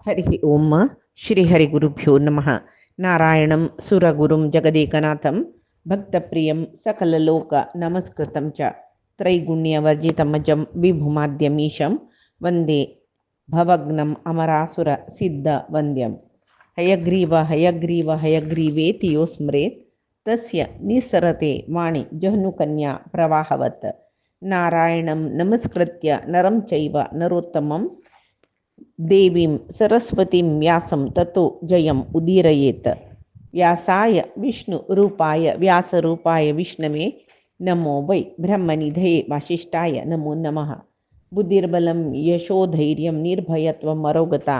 हरि ओम श्री हरिगुरुभ्यो नमः। नारायणं सुरगुरुं जगदेकनाथं भक्तप्रियं सकललोक नमस्कृतं च त्रैगुण्यवर्जितमजं विभुमाद्यमीशं वन्दे भवग्नम् अमरासुर सिद्धवन्द्यं। हयग्रीव हयग्रीव हयग्रीवेति यो स्मरेत् तस्य निस्सरते वाणी जह्नुकन्या प्रवाहवत्। नारायणं नमस्कृत्य नरं चैव नरोत्तमं देवीं सरस्वतीं व्यासं ततो जयम् उदीरयेत्। व्यासाय विष्णुरूपाय व्यासरूपाय विष्णवे नमो वै ब्रह्मनिधये वासिष्ठाय नमो नमः। बुद्धिर्बलं यशोधैर्यं निर्भयत्वम् अरोगता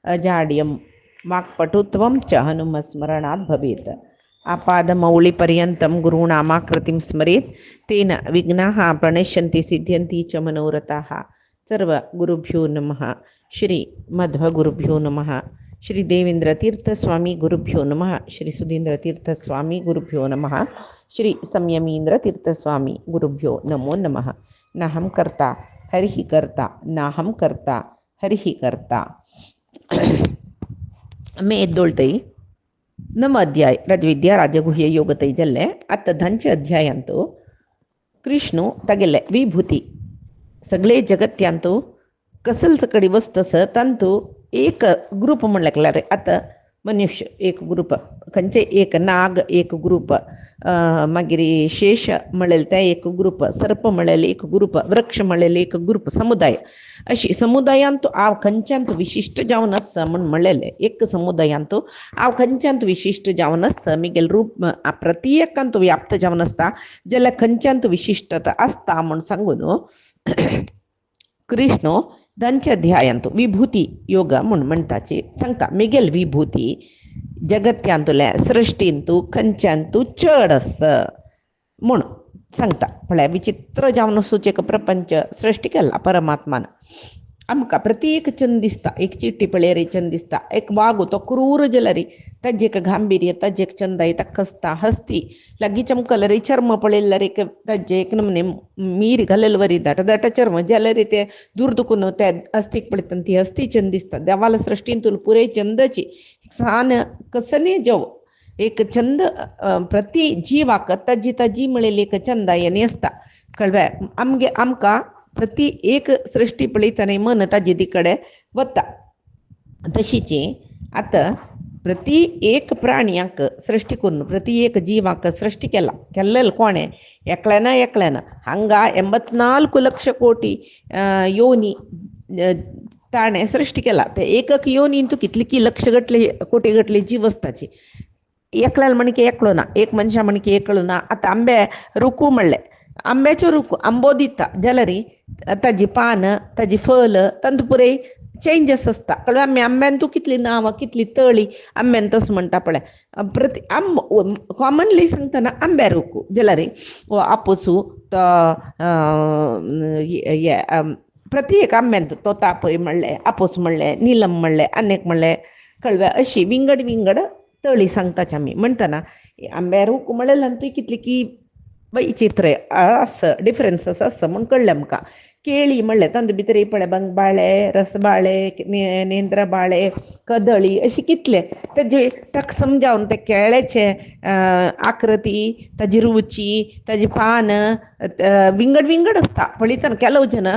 अजाड्यं वाक्पटुत्वं च हनुमत्स्मरणात् भवेत्। आपादमौलिपर्यन्तं गुरूणामाकृतिं स्मरेत् तेन विघ्नाः प्रणश्यन्ति सिद्ध्यन्ति च मनोरथाः। सर्वगुरुभ्यो नमः। श्री मध्वगुरुभ्यो नमः। श्री देवेंद्र तीर्थ स्वामी गुरुभ्यो नमः। श्री सुधींद्र तीर्थ स्वामी गुरुभ्यो नमः। श्री संयमींद्र तीर्थ स्वामी गुरुभ्यो नमो नमः। नाहं कर्ता हरिः कर्ता नाहं कर्ता हरिः कर्ता. मे ಎದ್ದೊಳ್ತೈ ನಮ್ಮ ಅಧ್ಯಾಯ ರಜವಿದ್ಯಾ ರಾಜಗುಹ್ಯ ಯೋಗತೈ ಜಲ್ಲೆ ಅತ್ತ ಧಂಚ ಅಧ್ಯಾಯಾಂತೂ कृष्णू तगेले विभूती सगळे जगत्यांतू कसलच कडी वस्तस तांतू एक ग्रुप म्हणल्यार रे आतां मनुष्य एक ग्रुप खंयचे एक नाग एक ग्रुप मागीर शेष म्हळेल ते एक ग्रुप सर्प म्हळेल एक ग्रुप वृक्ष म्हळेल एक ग्रुप समुदाय अशी समुदायांतू हांव खंयच्यांत विशिश्ट जावन आसा म्हण म्हणलेले एक समुदायांतू हांव खंयच्यांत विशिश्ट जावन आसा मिगेल रूप प्रत्येकांत व्याप्त जावन आसता जाल्यार खंयच्यांत विशिश्टता आसता म्हण सांगून कृष्ण ದಂಚ ಧ್ಯಾಯಂತು ವಿಭೂತಿ ಯೋಗ ಮುಣ್ म्हणटाची सांगता मिगेल विभूती जगत्यांतुले सृश्टींतू खंयच्यांतू चड आसा म्हूण सांगता. म्हळ्यार विचित्र जावन वचूचें प्रपंच सृश्टी केला परमात्मान. आमकां प्रत्येक चंद दिसता एक चिट्टी पळय रे चंद दिसता एक वागू तो क्रूर जाल्यार रे ताजें एक गांभीर्य ताजें एक चंदाई ताका खसता हस्ती लागीं चमकल रे चर्म पळयलें रे ताजें एक नमूने मीर घालेल वरी दाट दाट चर्म जाल्यार रे ते दूर दुखून त्या हस्तीक पळयतना ती हस्ती चंद दिसता. देवाल सृश्टींतून पुरे चंदाची सान कसने जव एक चंद प्रति जीवाक ताजी ताजी म्हळेली एक चंदायनी आसता कळ्ळें. आमकां प्रति एक सृश्टी पळयतना मन ताजे कडेन वता. तशीच आतां प्रति एक प्राण्याक सृश्टी करून प्रति एक जीवाक सृश्टी केल्लें कोणें एकल्यान हांगा 84 लक्ष कोटी योनी ताणें सृश्टी केला. ते एक योनींतू कितली लक्ष गटले कोटी गटले जीव आसताची एकल्यान म्हणके एकलो ना एक मनशा म्हणके एकलो ना. आतां आंबे रुकू म्हणलें आंब्याच्यो रुकू आंबो दिता जाल्यार ताजी पान ताजी फल तांतू पुरे चेंजीस आसता कळ्ळें. आमी आंब्यान तूं कितली नांवां कितली तळी आंब्यान तसो म्हणटा पळय प्रति कॉमनली सांगतना आंब्या रुकू जाल्यार आपोसू तो प्रत्येक आंब्यान तोतापय म्हणलें आपोस म्हणलें निलम म्हणलें आनेक म्हणलें कळ्ळें. अशी विंगड विंगड तळी सांगताची आमी म्हणटना आंब्या रुकू म्हणलें तुवें कितली की वैचित्र्य आसा डिफरन्सस आसा म्हूण कळ्ळें आमकां. केळी म्हणलें तांतूं भितर पळय बंगबाळे रसबाळे नेंद्र बाळे कदळी अशी कितले ताजे ताका समजावन ते केळ्याचे आकृती ताजी रुची ताजी पान विंगड विंगड आसता पळयतना. केलो जन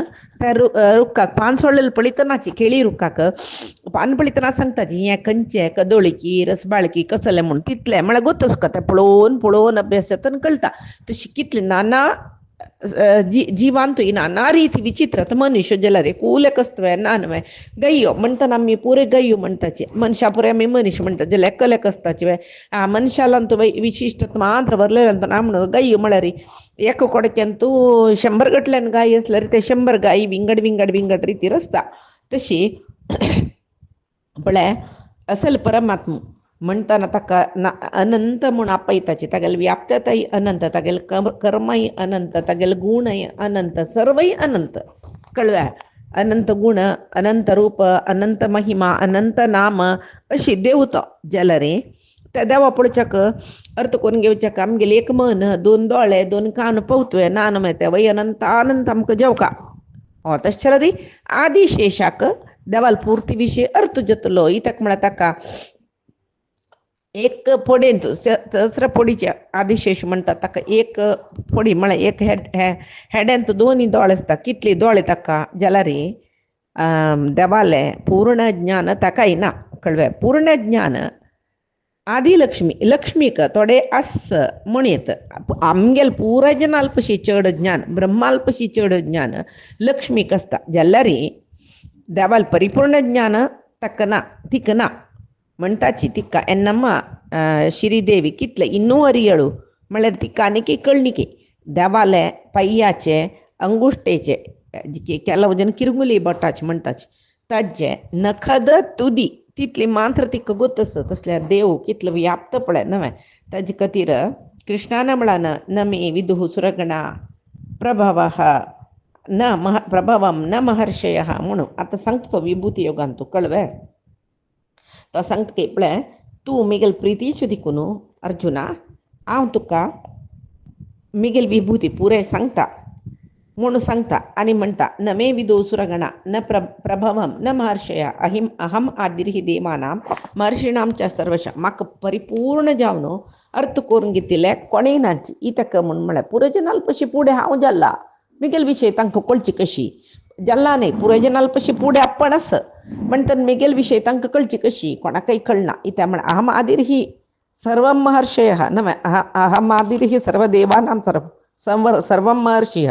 त्या रुखाक पान सोडलेलें पळयतनाची केळी रुखाक पान पळयतना सांगताची हें खंयचें कदळीकी रसबाळकी कसलें म्हूण तितलें म्हळ्यार गोत तुका तें पळोवन पळोवन अभ्यास जाता कळटा. तशी कितली नाना जीवांतूय नाना रिती विचित्र मनुष्य जाल्यार कुले कस्तवे नानवे गय्यो म्हणटना आमी पुरे गय्यो म्हणटाची मनशा पुरे आमी मनीस म्हणटा जाल्यार एकले कस्ताची वे मनशालांतू विशिश्ट मात्र भरलें ना म्हणून गय्यो म्हळ्यार एक कोडक्यान तूं 100 गटल्यान गाय आसल्यार ते 100 गायी विंगड विंगड विंगड रितीर आसता. तशी पळय असल परमात्मा म्हणटना ताका अनंत म्हूण आपयताची तागेली व्याप्तताय अनंत तागेले कर्मय अनंत तागेले गुणय अनंत सर्वय अनंत कळ्ळें. अनंत गुण अनंत रूप अनंत महिमा अनंत नाम अशी देव तो जाल्यार त्या देवा पळोवच्याक अर्थ करून घेवच्याक आमगेली एक मन 2 दोळे 2 कान पवतवे नान मेळटा वय अनंत आनंत आमकां जेवका. तशें जाल्यार आदिशेशाक देवाल पुर्ती विषय अर्थ जातलो इतक म्हळ्यार ताका एक फोडेंत दसऱ्या फोडीच्या आदिशेश म्हणटा ताका एक फोडी म्हळ्यार एक हेड्यांत दोन्ही दोळे आसता कितले दोळे ताका जाल्यार देवाले पूर्ण ज्ञान ताका येना कळ्ळें पूर्ण ज्ञान आदिलक्ष्मी लक्ष्मीक थोडे आस म्हणीत आमगेल पुरायजनाल पशी चड ज्ञान ब्रह्माल पशी चड ज्ञान लक्ष्मीक आसता जाल्यार देवाल परिपूर्ण ज्ञान ताका ना तिका ना म्हणटाची तिका एन्नम्मा श्रीदेवी कितले ಇನ್ನೂ ಅರಿಯಳು म्हळ्यार तिका आनीक कळनिके देवाले पय्याचे अंगुश्टेचे ಕೆಲವು ಜನ ಕಿರುಗುಲಿ बोटाचे म्हणटाचे ताजे नखद तुदी तितली मात्र तिका ಗೊತ್ತಸ तसल्यार देव कितलो व्याप्त पळय न्हय ताजे खातीर कृष्णान म्हळान नमे विदुः सुरगणा प्रभवः प्रभवम न महर्षय म्हणून आतां सांगता तो विभूती योगान तूं कळ्ळें तो सांगता की पळय तूं मिगेल प्रितीच्यो दिकून अर्जुना हांव तुका मिगेल विभूती पुरे सांगता म्हणून सांगता आनी म्हणटा न मे विदो सुरगणा न प्रभवम न महर्षय अहम आदिर्हि देवानां महर्षिणां च सर्वश म्हाका परिपूर्ण जावन अर्थ करून घेतिल्ले कोणेय नाच इतक म्हूण म्हळ्यार पुरजनाल पशी फुडें हांव जाल्ला मिगेल विशय तांकां कळची कशी जाल्ला न्हय पुरजनाल पशी फुडें आपण आस म्हणटा मिगेल विशय तांकां कळची कशी कोणाकय कळना इत्या म्हण अहम आदिर्हि सर्व महर्षय न्हय अहम आदिर्हि सर्व देवानां सर्व महर्षि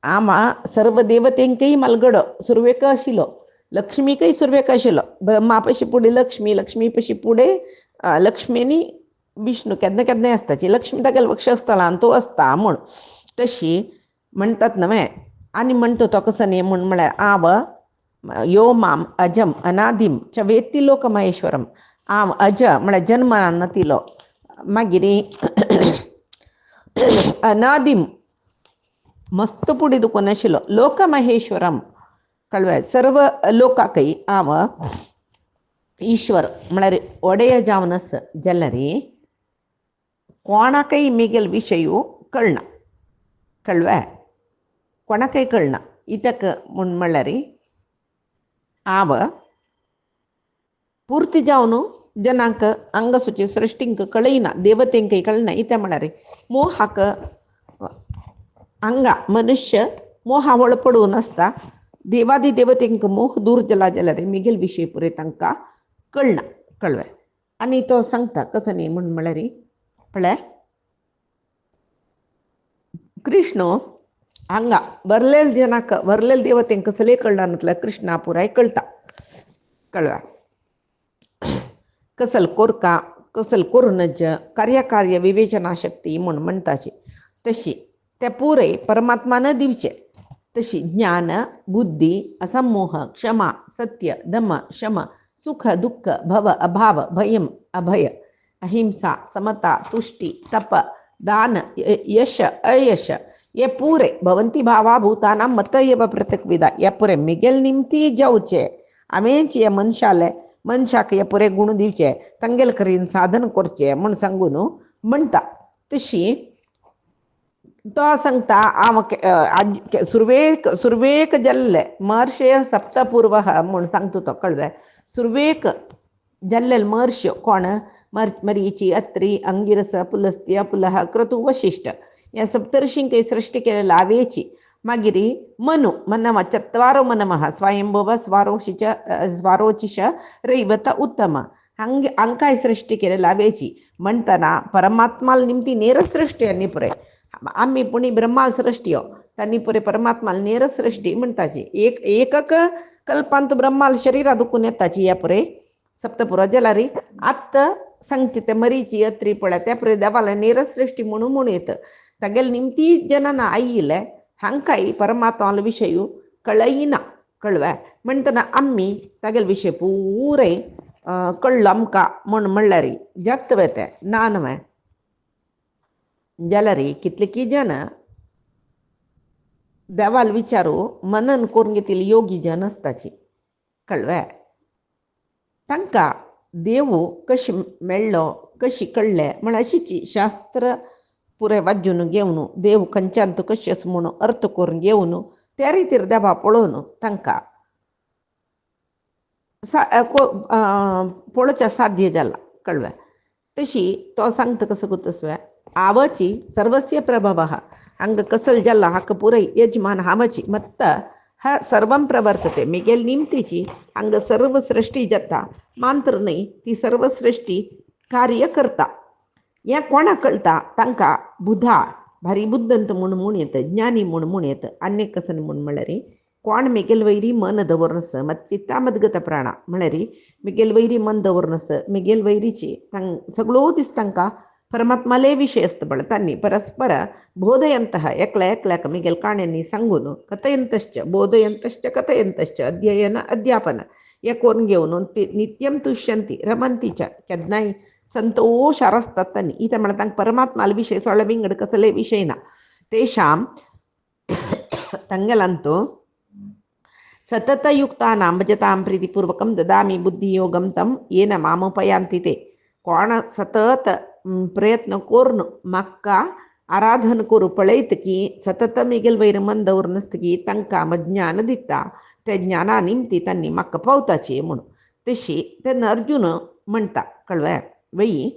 आमा सर्व देवतेंकय मालगडो सुरवेक आशिल्लो लक्ष्मीकय सुरवेक आशिल्लो ब्रह्मा पशी फुडें लक्ष्मी लक्ष्मी पशी फुडें लक्ष्मीनी विष्णू केन्ना केन्नाय आसताची लक्ष्मी तागेले वक्षस्थळान तो आसता म्हूण तशी म्हणटात न्हय आनी म्हणटा तो कसो न्ही म्हूण म्हळ्यार आव यो माम अजम अनादिम च वेत्ती लोक महेश्वरम हांव अज म्हळ्यार जन्म नातिलो मागीर अनादिम मस्त फुडें दुखून नाशिल्लो लोक महेश्वरम कळ्ळें सर्व लोकांकय हांव ईश्वर म्हळ्यार ಒಡೆಯ जावन आस जाल्यार कोणाकय मिगेल विशयू कळना कळ्ळें कोणाकय कळना इतक म्हूण म्हळ्यार हांव पुर्ती जावन जनांक अंगसुची सृश्टींक कळयना देवतेंकय कळना इत्या म्हळ्यार मोहाक हांगा मनुष्य मोहा ಒಳಪಡುವನ್ आसता देवादी देवतेंक मोह दूर जाला जाल्यार मिगेल विशय पुरे तांकां कळना कळ्ळें आनी तो सांगता कसो न्ही म्हूण म्हळ्यार पळय कृष्ण हांगा बरलेल जनाक बरलेल देवतेंक सगळे कळना म्हटल्यार कृष्णा पुराय कळटा कळ्ळें कसल कोरका कसल कोरुनज कार्यकार्य विवेचना शक्ती म्हूण म्हणटाची तशी ते पुरे परमात्मान दिवचे तशी ज्ञान बुद्धी असमोह क्षमा सत्य दम शम सुख दुःख भव अभाव भयम अभय अहिंसा समता तुष्टि तप दान यश अयश ये पूरे भवंती भावा भूतानां मत एव पृथक्विदा ये पुरे मिगेल निमती जावचे आमेच हे मनशाक हे पुरे गुण दिवचे तांगेल करीन साधन करचे म्हूण सांगून म्हणटा तशी तो सांगता हांव सुरवेक जाल्ले महर्षय सप्तपूर्व म्हूण सांगता तो कळ्ळें सुरवेक जाल्ले महर्ष्य कोण मरीची अत्री अंगिरस पुलस्त्य पुलह क्रतु वशिष्ठ ह्या सप्तर्षींकय सृश्टी केलेली लावेची मागीर मनु मनम चत्वारो मनमः स्वयंभुव स्वारोचिष रैवत उत्तम हांकाय सृश्टी केलेली लावेची म्हणटना परमात्माल निमती ನೇರ सृष्टी आनी पुरे आम्ही पुणी ब्रह्माल सृष्टी तांणी पुरे परमात्माल ನೇರ सृष्टी म्हणटाची एकक कल्पांत ब्रह्माल शरीरा दुखून येताची ह्या पुरे सप्तपुर जाल्यार आत्त सांगचे ते मरीची अत्री पळय त्या पुरे देवाला ನೇರ सृष्टी म्हणून येत तागेल निमती जनांना आयिल्ले हांकाय परमात्माल विशय कळयना कळ्ळें म्हणटना आम्ही तागेल विशय पुरे कळ्ळो आमकां म्हूण म्हणल्यार जगत वेते ना न्हय जाल्यार कितलेकी जन देवाल विचारू मनन करून घेतिल्ली योगी जन आसताची कळ्ळें तांकां देव कशी मेळ्ळो कशी कळ्ळें म्हळ्यार अशीची शास्त्र पुरे वाजून घेवन देव खंयच्यान तो कशी आसा म्हणून अर्थ करून घेवन त्या रितीर देवा पळोवन तांकां पळोवच्या साध्य जाला कळ्ळें. तशी तो सांगता कसं गुतस्वे आवची सर्वस्य प्रभव हंग कसल जल्ला हक्क पुरೈ यजमान हामची मत्त ह सर्वं प्रवर्तते मिगेल निमतीची हंग सर्व सृष्टी जत्ता मांत्र नाही ती सर्व सृष्टी कार्य करता. या कोणा कळता तांकां बुधा भारी बुद्धंत म्हूण येतं ज्ञानी म्हूण येतं अनेक कसं म्हूण म्हळ्यार कोण मिगेल वैरी मन दवरनस मत चित्ता मदगत प्राणा म्हळ्यार मिगेल वैरी मन दवरनस मिगेल वैरीची सगळो दीस तांकां परमात्माले विषय असतं तांणी परस्पर बोधयंतः एकल्या एकल्याक मिगेल काण्यांनी सांगून कथयंतश्च बोधयंतश्च कथयंतश्च अध्ययन अध्यापन हे करून घेवन नित्यम तुष्यंती रमंतीच्या केदनाय संतोषार असतात तांणी इथं म्हणा तांकां परमात्माला विषय सोळ्या विंगड कसले विषय ना तेषां ತಂಗಲಂತೂ सततयुक्तानां भजतां प्रीतिपूर्वकं ददामि बुद्धियोगं तं येन मामुपयांति ते. कोण सतत प्रयत्न करून म्हाका आराधन करू पळयत की सतत मिगेल वैर मन दवरनसत की तांकां ज्ञान दिता त्या ज्ञाना निमती तांणी म्हाका पावताची म्हणून. तशी तेन्ना अर्जुन म्हणटा कळ्ळें वयी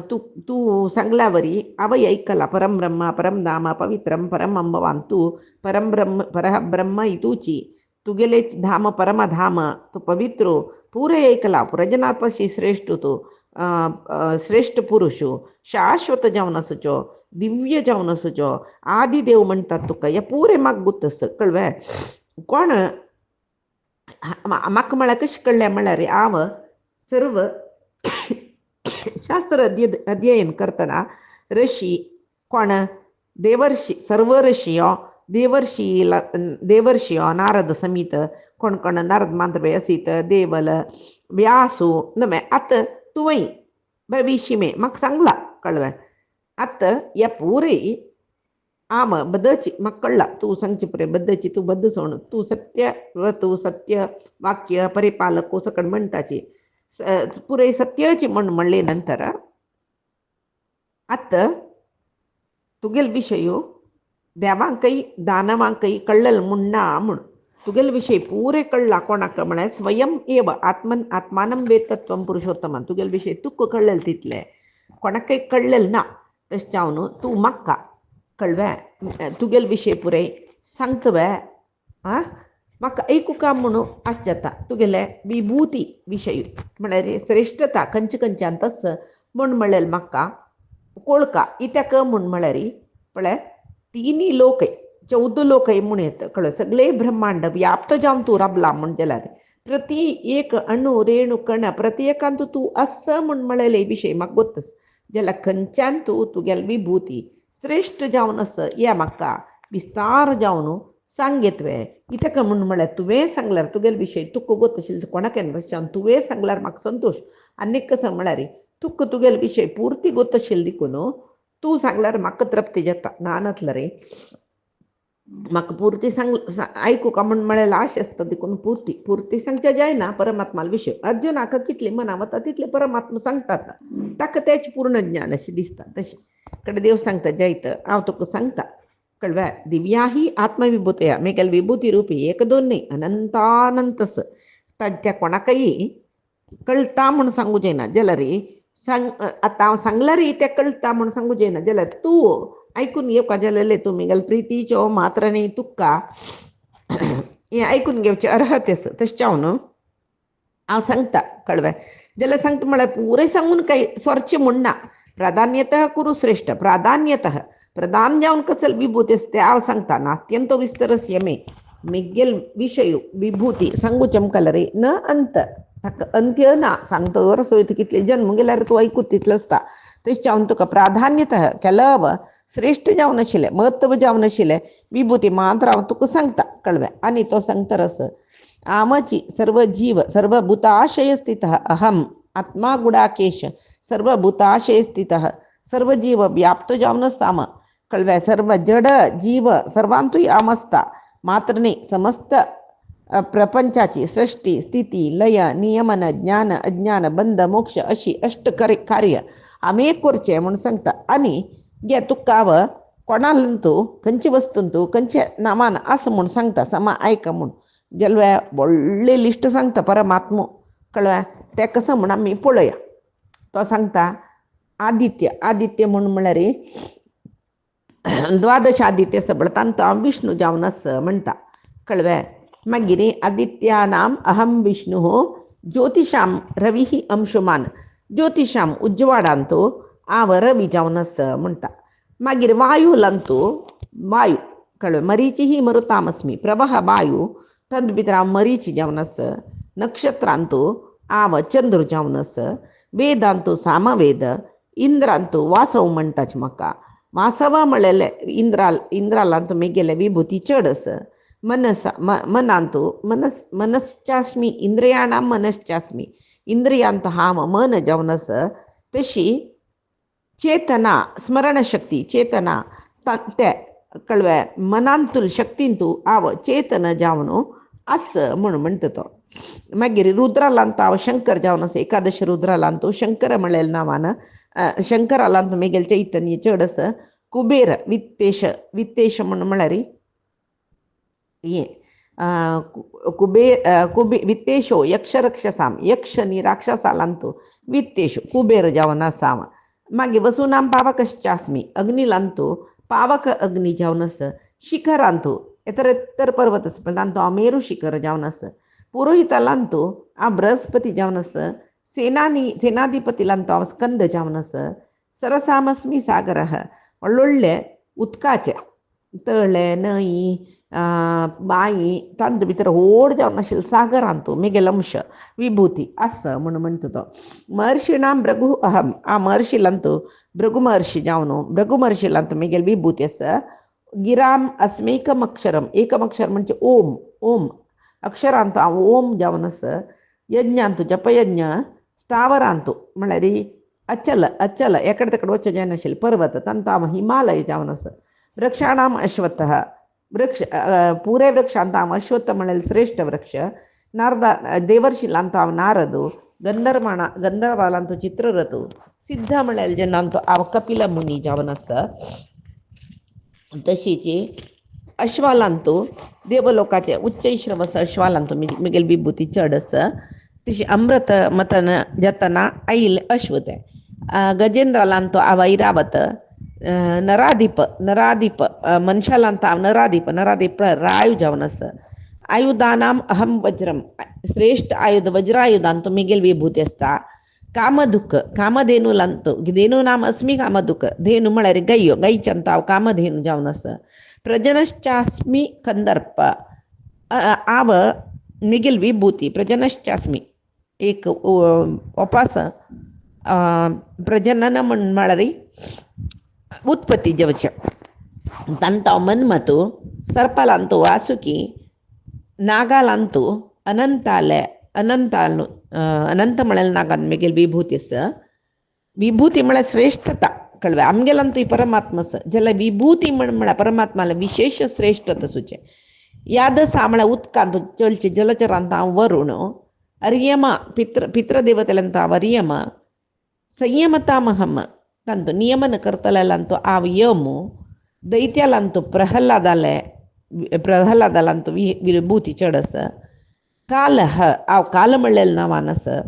तू तू सांगल्यावरी आवय ऐकला परमब्रह्म परमधाम पवित्रम परमंबवान तू परमब्रह्म परब्रह्म इतूची तुगेलेच धाम परमधाम तो पवित्रो पुरे ऐकला पुरजनापशी श्रेष्ठ तो श्रेष्ठ पुरुष शाश्वत जावन असुचो दिव्य जावन असुचो आदिदेव म्हणटात तुका हे पुरे म्हाका गुत्तस कळ्ळें. कोण म्हाका म्हळ्यार कशें कळ्ळें म्हळ्यार हांव सर्व शास्त्र अध्ययन करतना ऋषी कोण देवर्षी सर्व ऋषियो देवर्षियो नारद समीत कोण कोण नारद मांत्रे असीत देवल व्यासू नमे आत तुवई भविष्य म्हाका सांगला कळ्ळें. आत ह्या पुरे आम बद्दची म्हाका कळला तू सांगचे पुरे बद्दची तू बद्द सोण तू सत्य वाक्य परिपालक सकड म्हणटाची पुरे सत्याची म्हणले नंतर आत तुगेल विषय देवांकय दानवांकय कळ्ळल मुन्ना म्हूण तुगेल विषय पुरे कळला कोणाक म्हळ्यार स्वयं एव आत्मानं वेदतत्वं पुरुषोत्तमन तुगेल विषय तुक्क कळ्ळल तितले कोणाकय कळ्ळल ना. तशें जावन तू म्हाका कळ्ळें तुगेल विषय पुरे सांगतवे म्हाका ऐकूका म्हणून आस जाता. तुगेले विभूती विशय म्हळ्यार श्रेष्ठता खंयचे खंयच्यान तस म्हूण म्हळेल म्हाका कोळका इत्याक म्हूण म्हळ्यार पळय तिनी लोकय 14 लोकय म्हूण येत कळ्ळें. सगळे ब्रह्मांड व्याप्त जावन तूं राबला म्हूण जाल्यार प्रति एक अणू रेणू कण प्रत्येकांत तूं अस म्हूण म्हळेले विशय म्हाका गोत्तस जाल्यार खंयच्यान तूं तुगेल विभूती श्रेष्ठ जावन आस हे म्हाका विस्तार जावन सांगेतवे इतक म्हूण म्हळ्यार तुवें सांगल्यार तुगेल विशय तुका गोत्तशिल्लो कोणाकेन रश्यान तुवें सांगल्यार म्हाका संतोष. आनीक कसं म्हळ्यार तुका तुगेल विशय पुर्ती गोत्तशिल्लो देखून तूं सांगल्यार म्हाका तृप्ती जाता नानतलं रे म्हाका पुर्ती सांग आयकूका म्हूण म्हळ्यार आशा आसता देखून पुर्ती सांगच्या जायना परमात्माला विशय. अर्जुनाक कितले मना वता तितले परमात्मा सांगतात ताका तेचे पूर्ण ज्ञान अशें दिसता. तशें कडे देव सांगता जायत हांव तुका सांगता कळ्ळें. दिव्या ही आत्मविभूतया मेगेल विभूती रूपी एक दोन न्ही अनंतानंतस त्या कोणाकय कळटा म्हूण सांगू जायना जाल्यार आतां हांव सांगल्यार तें कळटा म्हूण सांगू जायना जाल्यार तूं ऐकून घेवका जाल्यार तूं मेगेल प्रितीच्यो मात्र न्ही तुका हें ऐकून घेवचें अर्हत आसा. तशें जावन हांव सांगता कळ्ळें जाल्यार सांगता म्हळ्यार पुरे सांगून काही सोरचें म्हूण ना. प्राधान्यतः कुरु श्रेष्ठ प्राधान्यतः प्रधान जावन कसल विभूती असते हांव सांगता नास्त्यंतो विस्तरस्य मे मिगेल विशय विभूती सांगू चमकला रे न अंत ताका अंत्य ना सांगता वरसो कितले जन्म गेल्यार तूं आयकूत तितलो आसता. तशें जावन तुका प्राधान्यतः केलव श्रेष्ठ जावन आशिल्लें महत्व जावन आशिल्लें विभूती मात्र हांव तुका सांगता कळ्ळें. आनी तो सांगता रस आमची सर्व जीव सर्वभूताशय स्थितः अहम आत्मा गुडाकेश सर्वभूताशय स्थितः सर्व जीव व्याप्त जावन साम कळ्ळें. सर्व जड जीव सर्वांतूय आमस्ता मात्र न्ही समस्त प्रपंचाची सृष्टी स्थिती लय नियमन ज्ञान अज्ञान बंध मोक्ष अशी अष्ट कार्य आमी करचें म्हूण सांगता. आनी गे तुका कोणालंतू खंयचे वस्तूंतू खंयचे नामान आस म्हूण सांगता समा आयक म्हूण जलव्या व्हडले लिस्ट सांगता परमात्मो कळव्या ते कसं म्हण आमी पळोवया. तो सांगता आदित्य म्हणून म्हळ्यार द्वादश आदित्य सबळतान तो हांव विष्णू जावन आसा म्हणटा कळव्या. मागीर आदित्यानाम अहम विष्णू ज्योतिषाम रवी अंशुमान ज्योतिषाम उज्जवाडांतू हांव रवी जावन आसा म्हणटा. मागीर वायूलांतू वायू कळ्ळें मरीची ही मरुतामस्मी प्रवाह वायू ತಂದು भितर हांव मरीची जावन आसा. नक्षत्रांतू हांव चंद्र जावन आसा. वेदांतू सामवेद इंद्रांतू वासव म्हणटाच म्हाका. वासव म्हणलेले इंद्रालांतू मेगेले विभुती चड आसा. मनांतू मनश्चास्मी इंद्रियाणां मनश्चास्मी इंद्रियांत हांव मन जावन आसा. तशी चेतना स्मरणशक्ती चेतना ते कळव्या मनांतूल शक्तींतू हांव चेतन जावन आस म्हणून म्हणटा तो. मागीर रुद्रालांत हांव शंकर जावन आसा. एकादश रुद्रालांतू शंकर म्हणलेल्या नांवान शंकरालांत मेगेल चैतन्य चड आसा. कुबेर वित्तेश म्हणून म्हळ्यार हे वित्तेशो यक्ष रक्षसाम यक्ष नी राक्षसालांतू वित्तेशो कुबेर जावन आसा हांव. मागीर वसूनाम पावकश्चास्मी अग्निलांतू पावक अग्नी जावन आसा. शिखरांतू एतर पर्वत आसा पळय तांतू हांव मेरू शिखर जावन आसा. पुरोहितालांतू हांव बृहस्पती जावन आसा. सेनाधिपतीलांतू हांव स्कंद जावन आसा. सरसामस्मी सागरः व्हडले उदकाचे तळे न्हंय बांय तांतू भितर व्हड जावन आशिल्ले सागरांतू मेगेल अंश विभुती आसा म्हणून म्हणटा तो. महर्षिणाम भृगु अहम हांव महर्शिलांतू भृगु महर्षी जावन भृगु महर्शिलांतू मेगेल विभुती आसा. गिराम अस्मेकम अक्षरम एकम अक्षर म्हणजे ओम अक्षरांतू हांव ओम जावन आसा. यज्ञांतू जपयज्ञ स्थावरांतू म्हळ्यार अचल एकडे तेकडे वच्चे जायनाशिल्ले पर्वत तांतू हांव हिमालय जावन आसा. वृक्षाणाम अश्वत्थः वृक्ष पुरे वृक्षांत हांव अश्वत्थ म्हळ्यार श्रेष्ठ वृक्ष. देवर्शिलांतू हांव नारदू. गंधर्वालांतू चित्ररथू. सिद्ध म्हळ्यार जनांतू हांव कपिल मुनी जावन आसा. तशीच अश्वालांतू देवलोकाचे उच्चैश्रवस अश्वालांतू मेगेल विभुती चड आसा. तशी अमृत मतन जतना ऐल अश्वते. गजेंद्रालांतू हांव ऐरावत. नराधिप मनशालांत हांव नराधिप रायू जावन आसा. आयुधानाम अहम वज्रम श्रेष्ठ आयुध वज्रायुधांतू मेगेल विभुती आसता. कामधुक कामधेनुलांतू धेनूनाम अस्मी कामधुक धेनू म्हळ्यार गायच्यांत हांव कामधेनू जावन आसा. प्रजनश्चास्मी कंदर्प हांव मेगेल विभुती प्रजनश्चास्मी एक उपास प्रजनन म्हळ्यार उत्पत्ती जेवचे. तांतो हांव मन्मथू. सर्पालांतू वासुकी. नागालांतू अनंत म्हळ्यार नागान मेगेल विभुती आसा. विभूती म्हळ्यार श्रेष्ठता कळ्ळें. आमगेलांतू परमात्मा आसा जाल्यार विभूती म्हळ्यार परमात्माला विशेष श्रेष्ठता सुचे. यादसा म्हळ्यार उदकांतू चलचे जलचरांत हांव वरूण. अर्यमा पितृदेवतेलांतू हांव अर्यम. संयमतामहम तांतू नियमन करतलेलांतू हांव यमू. दैत्यालांतू प्रहलादालांतू विभूती चड आसा. कालह हांव काल म्हणलेल्या नांवान आसा.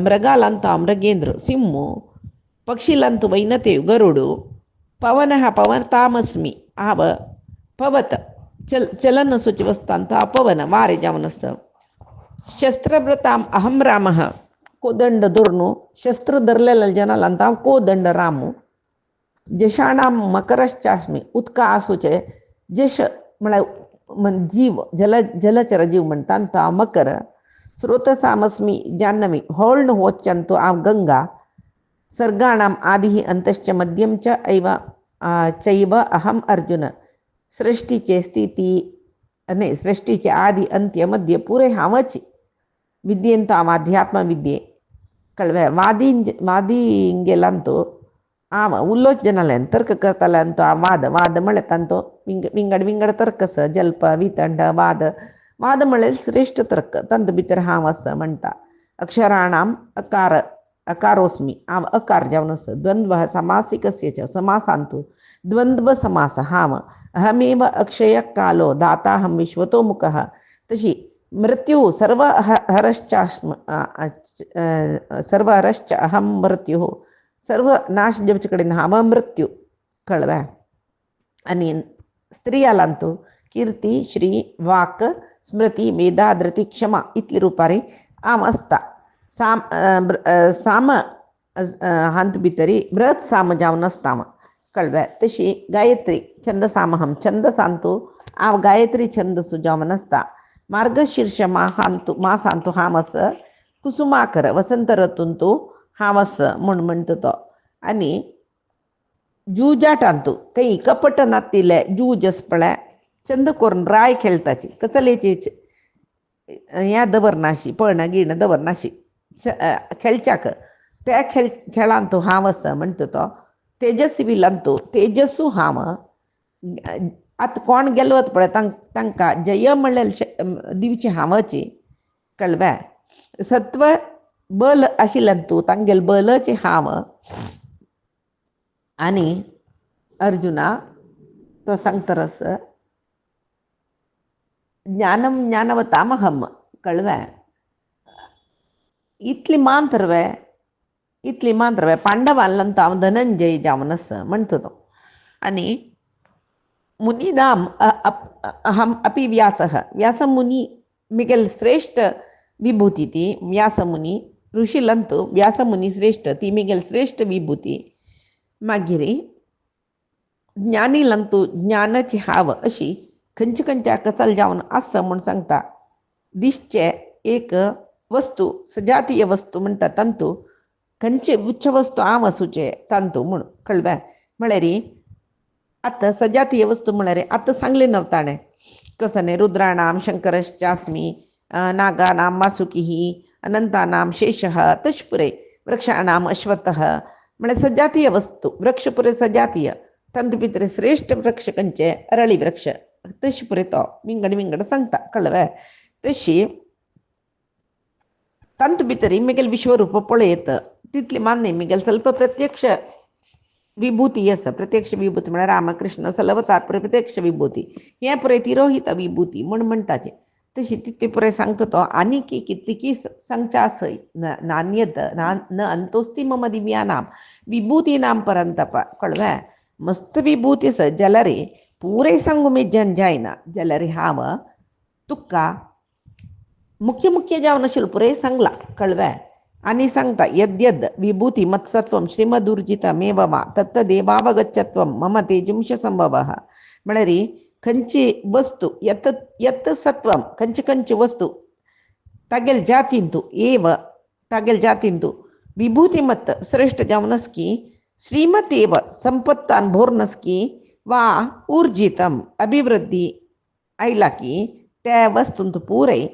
मृगालांतू हांव मृगेंद्र सिंहू. पक्षीलांतू वैनतेय गरुडू. पवनः पवनतामस्मी हांव पवत चलन सूची वस्तांतू हांव पवन वारे जावन आसा. शस्त्रव्रताम अहम रामः कोदंड धोरणू शस्त्र धरलेल्या जनालांत हांव कोदंड रामू. जशाणाम मकरश्चास्मी उदका आसूचे जश म्हळ्यार जीव जलचर जीव म्हणटा तो हांव मकर. स्रोतसामस्मी जान्नवी व्हड वच्च्यांतू हांव गंगा. सर्गाणाम आदिः अंतश्च मध्यम च चैव अहम अर्जुन. सृष्टीचे सृष्टीचे आदि अंत्य मध्य पुरे हांवच. विद्येंतू हांव अध्यात्म विद्ये कळ्ळें. वादींगेलांतू हांव उल्लोच जनालें तर्क करतालेंतू हांव वाद म्हळ्यार तांतू विंगड तर्क आसा. जल्प वितंड वाद म्हळ्यार श्रेष्ठ तर्क तांतू भितर हांव आसा म्हणटा. अक्षराणाम अकारोस्मी हांव अकार जावन आसा. द्वंद्व समासिकस्य च समासांतू द्वंद्व समास हांव. अहमेव अक्षय कालो दाताहम विश्वतोमुखः. तशी मृत्यू सर्व हरश्च अहम मृत्यू, सर्व नाश जेवचे कडेन हांव मृत्यू. कळवा. आणि स्त्रियालांतू कीर्ती श्री वाक स्मृती मेधा धृती क्षमा इतली रुपारी आम असता. साम हांत भितरी बृहत साम जावन आसता. कळव्या. तशी गायत्री छंद सामहम छंदसांतू आ गायत्री छंदसू जावन आसता. मार्गशीर्ष मासांतू हामस कुसुमाकर वसंत ऋतूंतू हामस म्हूण म्हणटा तो. आनी जुजाटांतू काही कपट नातिले जूज आसपळे चंद करून राय खेळताची कसलेची ह्या दवरनाशी पळणा गिण दवरनाशी खेळच्याक त्या खेळांतू हांव आस म्हणटा तो. तेजस्वीलांतू तेजस्सू हांव. आतां कोण गेलो पळय तांकां जय म्हणलें दिवची हांवाची. कळव्या. सत्व बल आशिल्ल्यांतू तांगेल बलचे हांव. आनी अर्जुना तो सांगतरस ज्ञानम ज्ञानवतामहम. कळव्या. इतली मांतरवे पांडवांतू हांव धनंजय जावन आस म्हणटा तो. आनी मुनीनाम अहम अपि व्यासः. व्यासमुनी मिगेल श्रेष्ठ विभूती ती व्यासमुनी. ऋषीलंतू व्यासमुनी श्रेष्ठ ती मिगेल श्रेष्ठ विभूती. मागीर ज्ञानीलंतू ज्ञानाची हाव अशी खंयच्या कसल जावन आस म्हूण सांगता. दिश्चे एक वस्तू सजातीय वस्तू म्हणटा तांतू खंयचे उच्च वस्तू हांव आसूचे तांतू म्हूण. कळव्या. म्हळ्यार आतां सजातीय वस्तू म्हळ्यार आतां सांगले नव ताणें कसने रुद्राणाम शंकरश्चास्मी नागानाम वासुकी अनंतानाम शेषः तशपुरे वृक्षाणाम अश्वत्थः. म्हळ्यार सजातीय वस्तू वृक्ष पुरे सजातीय तांतू भितर श्रेष्ठ वृक्ष खंयचे अरळी वृक्ष तशे पुरे तो विंगड सांगता. कळव्या. तशी तांतू भितर मिगेल विश्वरूप पळयत तितली मान्य मिगेल ಸ್ವಲ್ಪ प्रत्यक्ष विभूती आसा. प्रत्यक्ष विभूती म्हळ्यार रामकृष्ण सलवतार पुरे प्रत्यक्ष विभूती हें पुरे तिरोहित विभूती म्हूण म्हणटाचे. तशी तितली पुरे सांगता तो. आनी कितली सांगच्या आसय नान्यत न अंतोस्ती मम दिव्यानाम विभूतीनाम परंतप. कळव्या. मस्त विभूती आसा जाल्यार पुरे सांगू मेजन जायना. जाल्यार हांव तुका मुख्य जावन आशिल्लो पुरे सांगला. कळव्या. आनी सांगता यद्यद विभूती मत्सत्वम श्रीमदुर्जितमेव वा तत्तदेवावगच्छत्वम मम तेजुंश संभवः. म्हळ्यार खंयची वस्तू यत् सत्वम खंयची वस्तू तागेल जातींतू विभूतिमत् श्रेष्ठ जावनस्की श्रीमतेव संपत्त अनुभोर्नस्की वा ऊर्जितम अभिवृद्धी आयला की त्या वस्तूंतू पुरे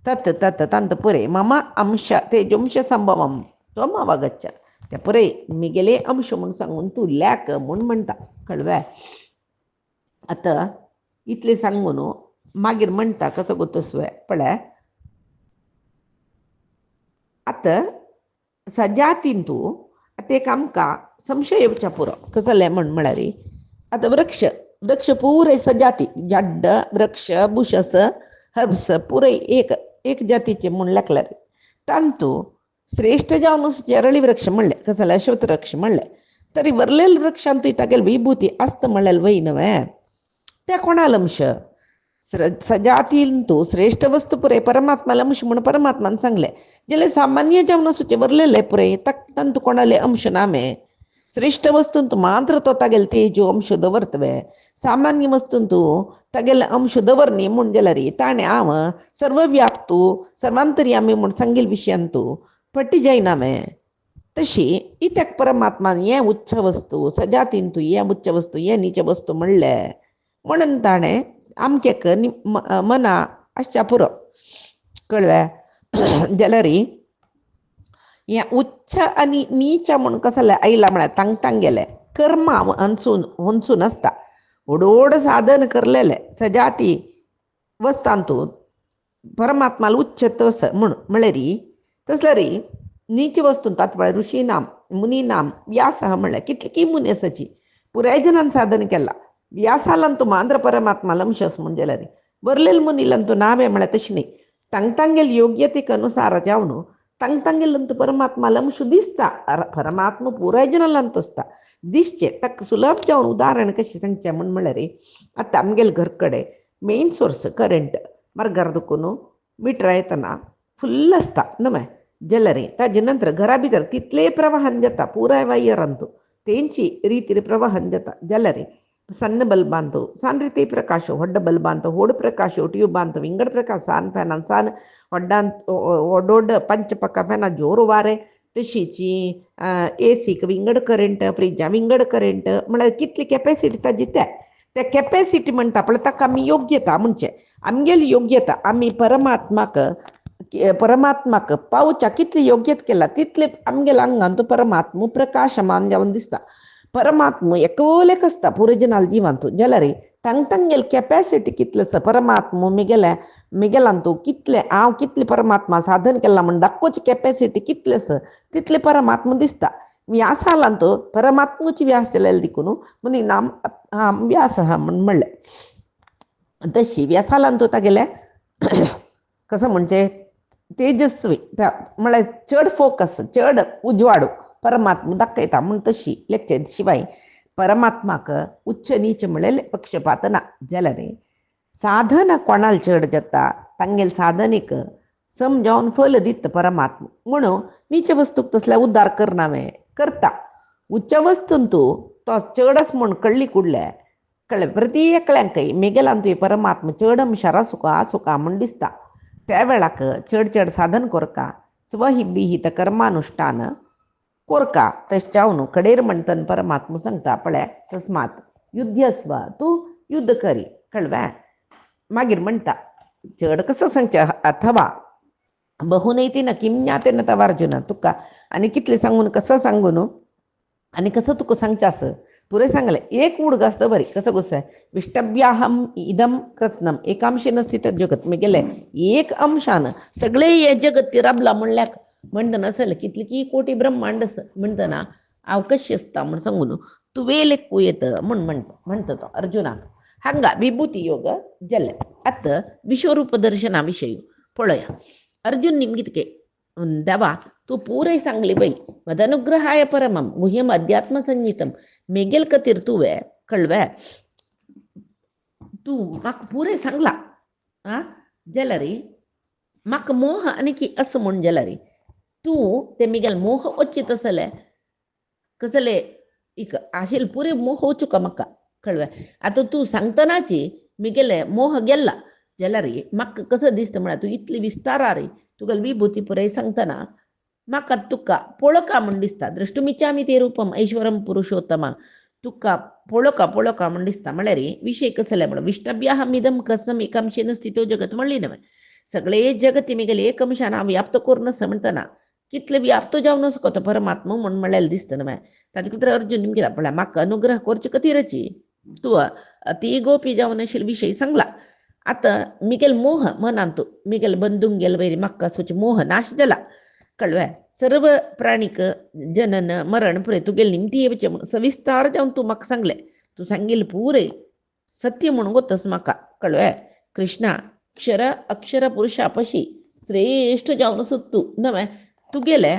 तत् तंत पुरे मम अंश तेजुंश संभवम त्वम अवगच्छ. त्या पुरे मिगेले अंश म्हूण सांगून तूं लॅक म्हूण म्हणटा. कळव्या. आतां इतले सांगून मागीर म्हणटा कसो गोतोसवे पळय. आतां सजातींतू आतां एक आमकां संशय येवच्या पुरो कसले म्हळ्यार आतां वृक्ष पुरे सजाती जड्ड वृक्ष बुशस हर्ब्स पुरे एक जातीचे म्हूण लेखल्यार तांतू श्रेष्ठ जावन अरळी वृक्ष म्हणले कसले अश्वत्थ वृक्ष म्हणले तरी वरलेल वृक्षांतूय तागेल विभूती आसता म्हणल्यार वय नवे. त्या कोणाल अंश सजातींतू श्रेष्ठ वस्तू पुरे परमात्माला अंश म्हणून परमात्मान सांगले. जाल्यार सामान्य जावन आसूचे वरलेले पुरे तांतू कोणाले अंश नामे. श्रेष्ठ वस्तूंतू मात्र तो तागेल तेजो अंश दवरतवे. सामान्य वस्तूंतू तागेल अंश दवरनी म्हूण जाल्यार ताणें हांव सर्वव्याप्तू सर्वांतर्यामी म्हूण सांगेल विशयांतू पट्टी जायनामे. तशी इत्याक परमात्मान हें उच्च वस्तू सजातींतू हें उच्च वस्तू हें नीच वस्तू म्हणले म्हणून ताणें आमक्याक मना आसच्या पुरो. कळव्या. जाल्यार हें उच्च आनी नीच म्हूण कसले आयला म्हळ्यार तांग गेले कर्मा हंसून आसता. व्हड साधन करलेले सजाती वस्तांतू परमात्माला उच्च तस म्हूण म्हळ्यार तसल्यार नीच वस्तूंत आतां म्हळ्यार ऋषीनाम मुनीनाम व्यास म्हणल्यार कितली मुनी आसाची पुराय जनान साधन केला. व्यासालंतू मांद्र परमात्मा लंशस म्हणजे रे बरलेल मुनीलंतू नावे म्हळे तशी नाही ತಂಗ್ ತಂಗೆಲ್ ಯೋಗ್ಯತೆಗೆ ಅನುಸಾರ ಜಾವನು ತಂಗ್ ಪರಮಾತ್ಮ ಲಂಶು ದಿಸ್ತಾ ಪರಮಾತ್ಮ ಪೂರೈಜನಲ್ಲ ಅಂತಸ್ತಾ दिसचे तक सुलभ जाऊन उदाहरण कशी सांगच्या म्हण म्हणलं रे आता आमगेल घरकडे मेन सोर्स करंट मरगार दुखून मीटर येताना फुल्ल असता नमय जलरे ताजे नंतर घरा भितर तितले प्रवाहन जाता पुराय वायर अंतू तेंची ರೀತಿರಿ ಪ್ರವಾಹನ್ ಜತ ಜಲರಿ ಸಣ್ಣ ಬಲ್ಬ್ ಅಂತು ಸಣ್ಣ ರೀತಿ ಪ್ರಕಾಶ ಹೊಡ್ಡ ಬಲ್ಬ್ ಅಂತ ಹೊಡ್ ಪ್ರಕಾಶ ಟ್ಯೂಬ್ ಅಂತ ವಿಂಗಡ ಪ್ರಕಾಶ ಸಾನ್ ಫ್ಯಾನ್ ಅಂತ ಸಾನ್ ಹೊಡ್ಡ ಹೊಡ್ಡೊಡ್ಡ पंच पक्का फॅना जोर वारे तशीची एसी विंगड करंट फ्रिजा विंगड करंट म्हळ्यार कितली कॅपॅसिटी ताजी त्या कॅपॅसिटी म्हणटा पळय ताका आमी योग्यता म्हणजे आमगेली योग्यता आमी परमात्माक पावच्या कितली योग्यता केला तितले आमगेल्या अंगान तो परमात्मा प्रकाशमान जावन दिसता परमात्मा एकवलेक असता पुरे जनाल जिवांतू जलरी ತಂಗ್ ತಂಗೆಲ್ कॅपॅसिटी कितलें परमात्मा मिगेलांतू कितले हांव कितले परमात्मा साधन केला म्हण दाखोवची कॅपॅसिटी कितले तितले परमात्मा दिसता व्यासालांतू परमात्माची व्यास केलेले देखून म्हणी नाम व्यास हा म्हण म्हणलें तशी व्यासालांतू तागेले कसं म्हणजे तेजस्वी त्या म्हळ्यार चड फोकस चड उजवाडू परमात्मा दाखयता म्हण तशी लेक्चे शिवाय परमात्माक उच्च नीच म्हळेल पक्षपात ना जलरे साधन कोणाल चड जाता तांगेल साधनेक समजावन फल दिता परमात्मा म्हणून नीच वस्तूक तसल्या उद्धार करनावे करता उच्च वस्तून तूं तो चडस म्हण कळ्ळी कुडले कळ्ळें प्रती एकल्यांकय मेगेलांतूय परमात्मा चड अंशार आसुका म्हण दिसता त्या वेळाक चड साधन कोरका स्वहित कर्मानुष्ठान कोरका तश्चावनु कडेर म्हणटन परमात्मा सांगता पळय तस्मात युद्धस्व तूं युद्ध करी कळ्ळें मागीर म्हणटा चड कसं सांगचें अथवा बहुनैतीन किं ज्ञातेन तव अर्जुन तुका आनी कितलें सांगून कसं सांगून आनी कसं तुका सांगचें पुरे सांगलें एक उडग आसता बरी कसं गोसाय विष्टव्याहम इदम कृत्स्नम एकांशेन स्थित जगत मी गेले एक अंशान सगळे हे जगत तिराबला म्हणल्याक म्हणटना असेल कितली की कोटी ब्रह्मांड म्हणटना अवकाश असता म्हण सांगून तुवेल एक येत म्हणतो तो अर्जुनाक हांगा विभूती योग जल्ले आता विश्वरूप दर्शना विषयी पळया अर्जुन निमगितके देवा तू पूरे सांगली बाई मदनुग्रहाय परमम गुह्यम अध्यात्म संगीतम मेगेल कतीर तुवे कळवे तू म्हाका पुरे सांगला आ जलरी म्हाका मोह आनी असं म्हण जलरी तू ते मिगेल मोह वच्चित असले कसले इक आशिल पुरे मोह वचुका म्हाका कळवे आता तू सांगतनाची मिगेले मोह गेल्ला जलरी म्हाका कसं दिसता म्हळ्यार तू इतली विस्तारा रे तुगेल विभूती पुराय सांगतना म्हाका तुका पळोवका म्हण दिसता दृष्टुमिच्छामि ते रूपम ऐश्वरम पुरुषोत्तमा तुका पळोवका म्हण दिसता म्हळ्यार विषय कसले म्हण विष्टव्याहमिदम कृत्स्नम एकांशेन स्थितो जगत म्हणली न्हय सगळे जगत मिगेले एक अंशान हांव व्याप्त करून आसा म्हणटना कितले व्याप्त जावन असो तो परमात्मा म्हण म्हणलेलें दिसता न्हय ताजे खातीर अर्जुन निमगे पळय म्हाका अनुग्रह करचे खातीरची तूं ती गोपी जावन आशिल्लो विशय सांगला आतां मिगेल मोह मनांत मिगेल बंधूंक गेल वयर म्हाका सोच मोह नाश जाला कळवे सर्व प्राणीक जनन मरण पुरे तुगेल निमती येवचे म्हूण सविस्तार जावन तूं म्हाका सांगलें तूं सांगिल्लें पुरे सत्य म्हणून गोतस म्हाका कळवे कृष्णा क्षर अक्षर पुरुषा पशी श्रेष्ठ जावन तूं न्हय तुगेले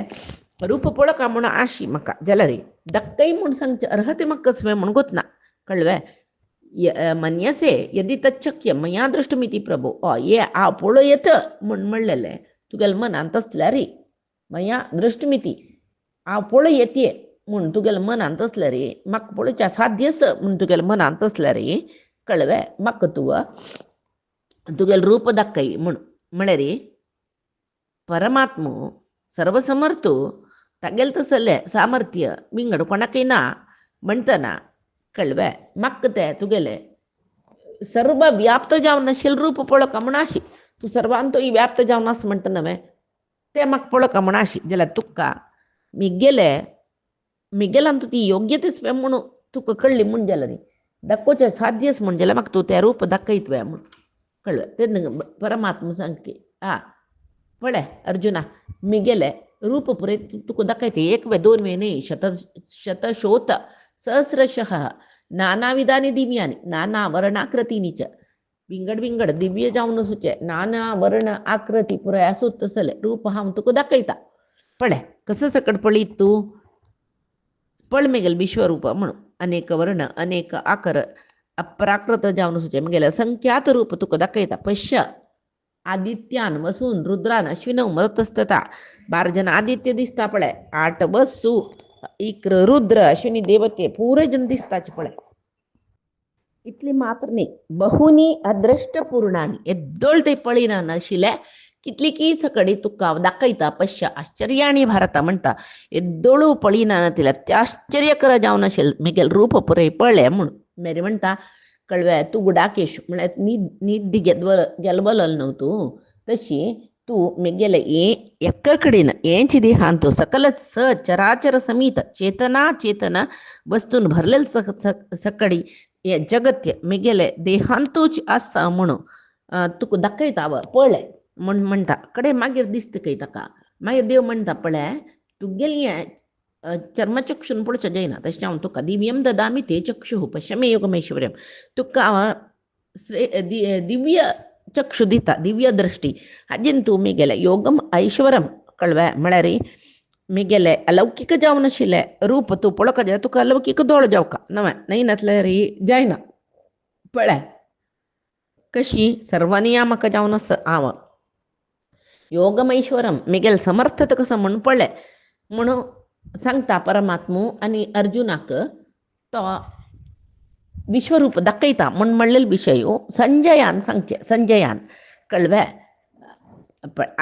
रूप पळोवका म्हूण आशी म्हाका जाल्यार दक्कय म्हूण सांगचे अर्हते म्हाका कसवे म्हूण गोतना कळवे मन्यसे यदि तच्छक्य मया दृष्टमिती प्रभो ये हांव पळयत म्हूण म्हणलेलें तुगेलें मनांत आसल्यार मया दृष्टमिती हांव पळयते म्हूण तुगेलें मनांत आसल्यार म्हाका पळोवचें साध्य म्हूण तुगेलें मनांत आसल्यार कळवे म्हाका तूं तुगेलें रूप दाखय म्हळ्यार परमात्मा सर्वसमर्थ तागेलें तसलें सामर्थ्य विंगड कोणाकय ना म्हणटना कळवे म्हाका तें तुगेलें सर्व व्याप्त जावन आशिल्लें रूप पळोवका म्हूण आशी तूं सर्वांतूय व्याप्त जावन आसा म्हणटा न्हय तें म्हाका पळोवका म्हूण आशी जाल्यार तुका मिगेलान तूं ती योग्यतेच म्हूण तुका कळ्ळी म्हूण जाल्यार दाखोवचें साध्यच म्हूण जाल्यार म्हाका तूं तें रूप दाखयत म्हूण कळ्ळें तेन्ना परमात्मा सांगके पळय अर्जुना मिगेले रूप पुरे तुका दाखयते एक वे दोन वे न्ही शतशोत सहस्रशः नानाविधानी दिव्यानी नाना वर्णाकृतीनीच विंगड विंगड दिव्य जाऊन सुचे नाना वर्ण आकृती पुराय असो तसले रूप हांव तुका दाखयता पळय कसं सकट पळीत तू पळ मेगेल विश्वरूप म्हणून अनेक वर्ण अनेक आकार अप्राकृत जावन सुचे मगेल असंख्यात रूप तुका दाखयता पश्य आदित्यान वसून रुद्रान अश्विनव मरुतस्तता 12 जन आदित्य दिसता पळय 8 वसू इक्र रुद्र अश्विनी देवते पूरे जन दिसताच पळय इतली मात्र नाही बहुनी अदृष्ट पूर्णानी एद्दोळ ते पळीना नाशिले कितली की सकडी तुका दाखयता पश्य आश्चर्याणी भारता म्हणटा एद्दोळू पळीना तिला ते आश्चर्य कर जावन असेल मेगेल रूप पुरय पळ्ळे म्हणून मेरे म्हणटा कळव्या तू गुडाकेश म्हळ्यार निद्दी गेलबलल न्हू तू तशी तू मेगेले एಕ್ಕ कडेन येंची देहांतू सकल चराचर समीत चेतना चेतना वस्तून भरलेल सकडी हे जगत्य मेगेले देहांतूच आसा म्हणून तुका दाखयता पळय म्हण म्हणटा कडे मागीर दिसता खंय ताका मागीर देव म्हणटा पळय तुगेली चर्मचक्षून पळोवचें जायना तशें हांव तुका दिव्यम ददामी ते चक्षुः पश्य मे योगमेश्वर्यम तुका दिव्य चक्षु दिता दिव्य दृष्टी हाजेन तूं मेगेले योगम ऐश्वरम कळव्या म्हळ्यार मेगेले अलौकिक जावन आशिल्ले रूप तूं पळोवंक जाय तुका अलौकिक दोळ जावका नाही नातल्यार जायना पळय कशी सर्वनियामक जावन हांव योगमैश्वरम मेगेल समर्थत कसं म्हण पळय म्हणून सांगता परमात्मू आनी अर्जुनाक तो विश्वरूप दाखयता म्हण म्हणलेलो विशय संजयान सांगचे संजयान कळव्या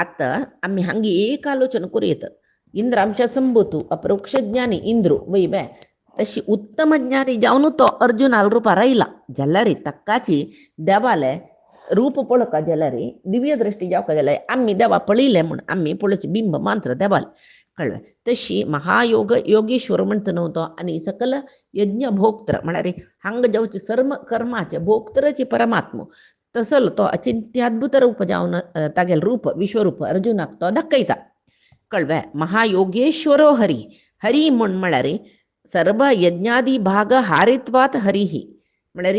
आतां आमी हांगा एक आलोचना करूं इंद्रांश संभूतू अपरोक्ष ज्ञानी इंद्रू वय बे तशी उत्तम ज्ञानी जावन तो अर्जुनाल रूपार आयला जाल्यार तक्काची देवाले रूप पळोवका जाल्यार दिव्य दृष्टी जावका जाल्यार आमी देवा पळयले म्हूण आमी पळोवचे बिंब मात्र देवाले कळ्ळें तशी महायोग योगेश्वर म्हणटा न्हू तो आनी सकल यज्ञ भोक्त्र म्हळ्यार हांगा जावचे सर्व कर्माचे भोक्त्रची परमात्मो तसलो तो अचिंत्याद्भुत रूप जावन तागेल रूप विश्वरूप अर्जुनाक तो दाखयता कळ्ळें महायोगेश्वरो हरी हरी म्हळ्यार सर्व यज्ञादी भाग हारित्वात हरिही म्हळ्यार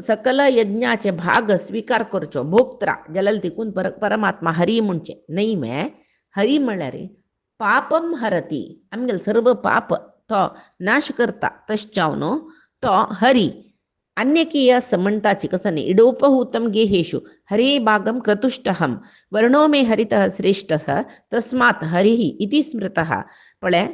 सकल यज्ञाचे भाग स्वीकार करचो भोक्त्रा जाल्यार देखून परमात्मा हरी म्हणचे न्हय मे हरी म्हळ्यार पापम हरती आमगेल सर्व पाप तो नाश करता तश्चावनो तो हरी अन्यकीय म्हणटाची कसं न्ही इडोपहूतम गेहेषु हरे भागम क्रतुष्टहम वर्णो मे हरितः श्रेष्ठः तस्मात् हरिः इति स्मृतः पळय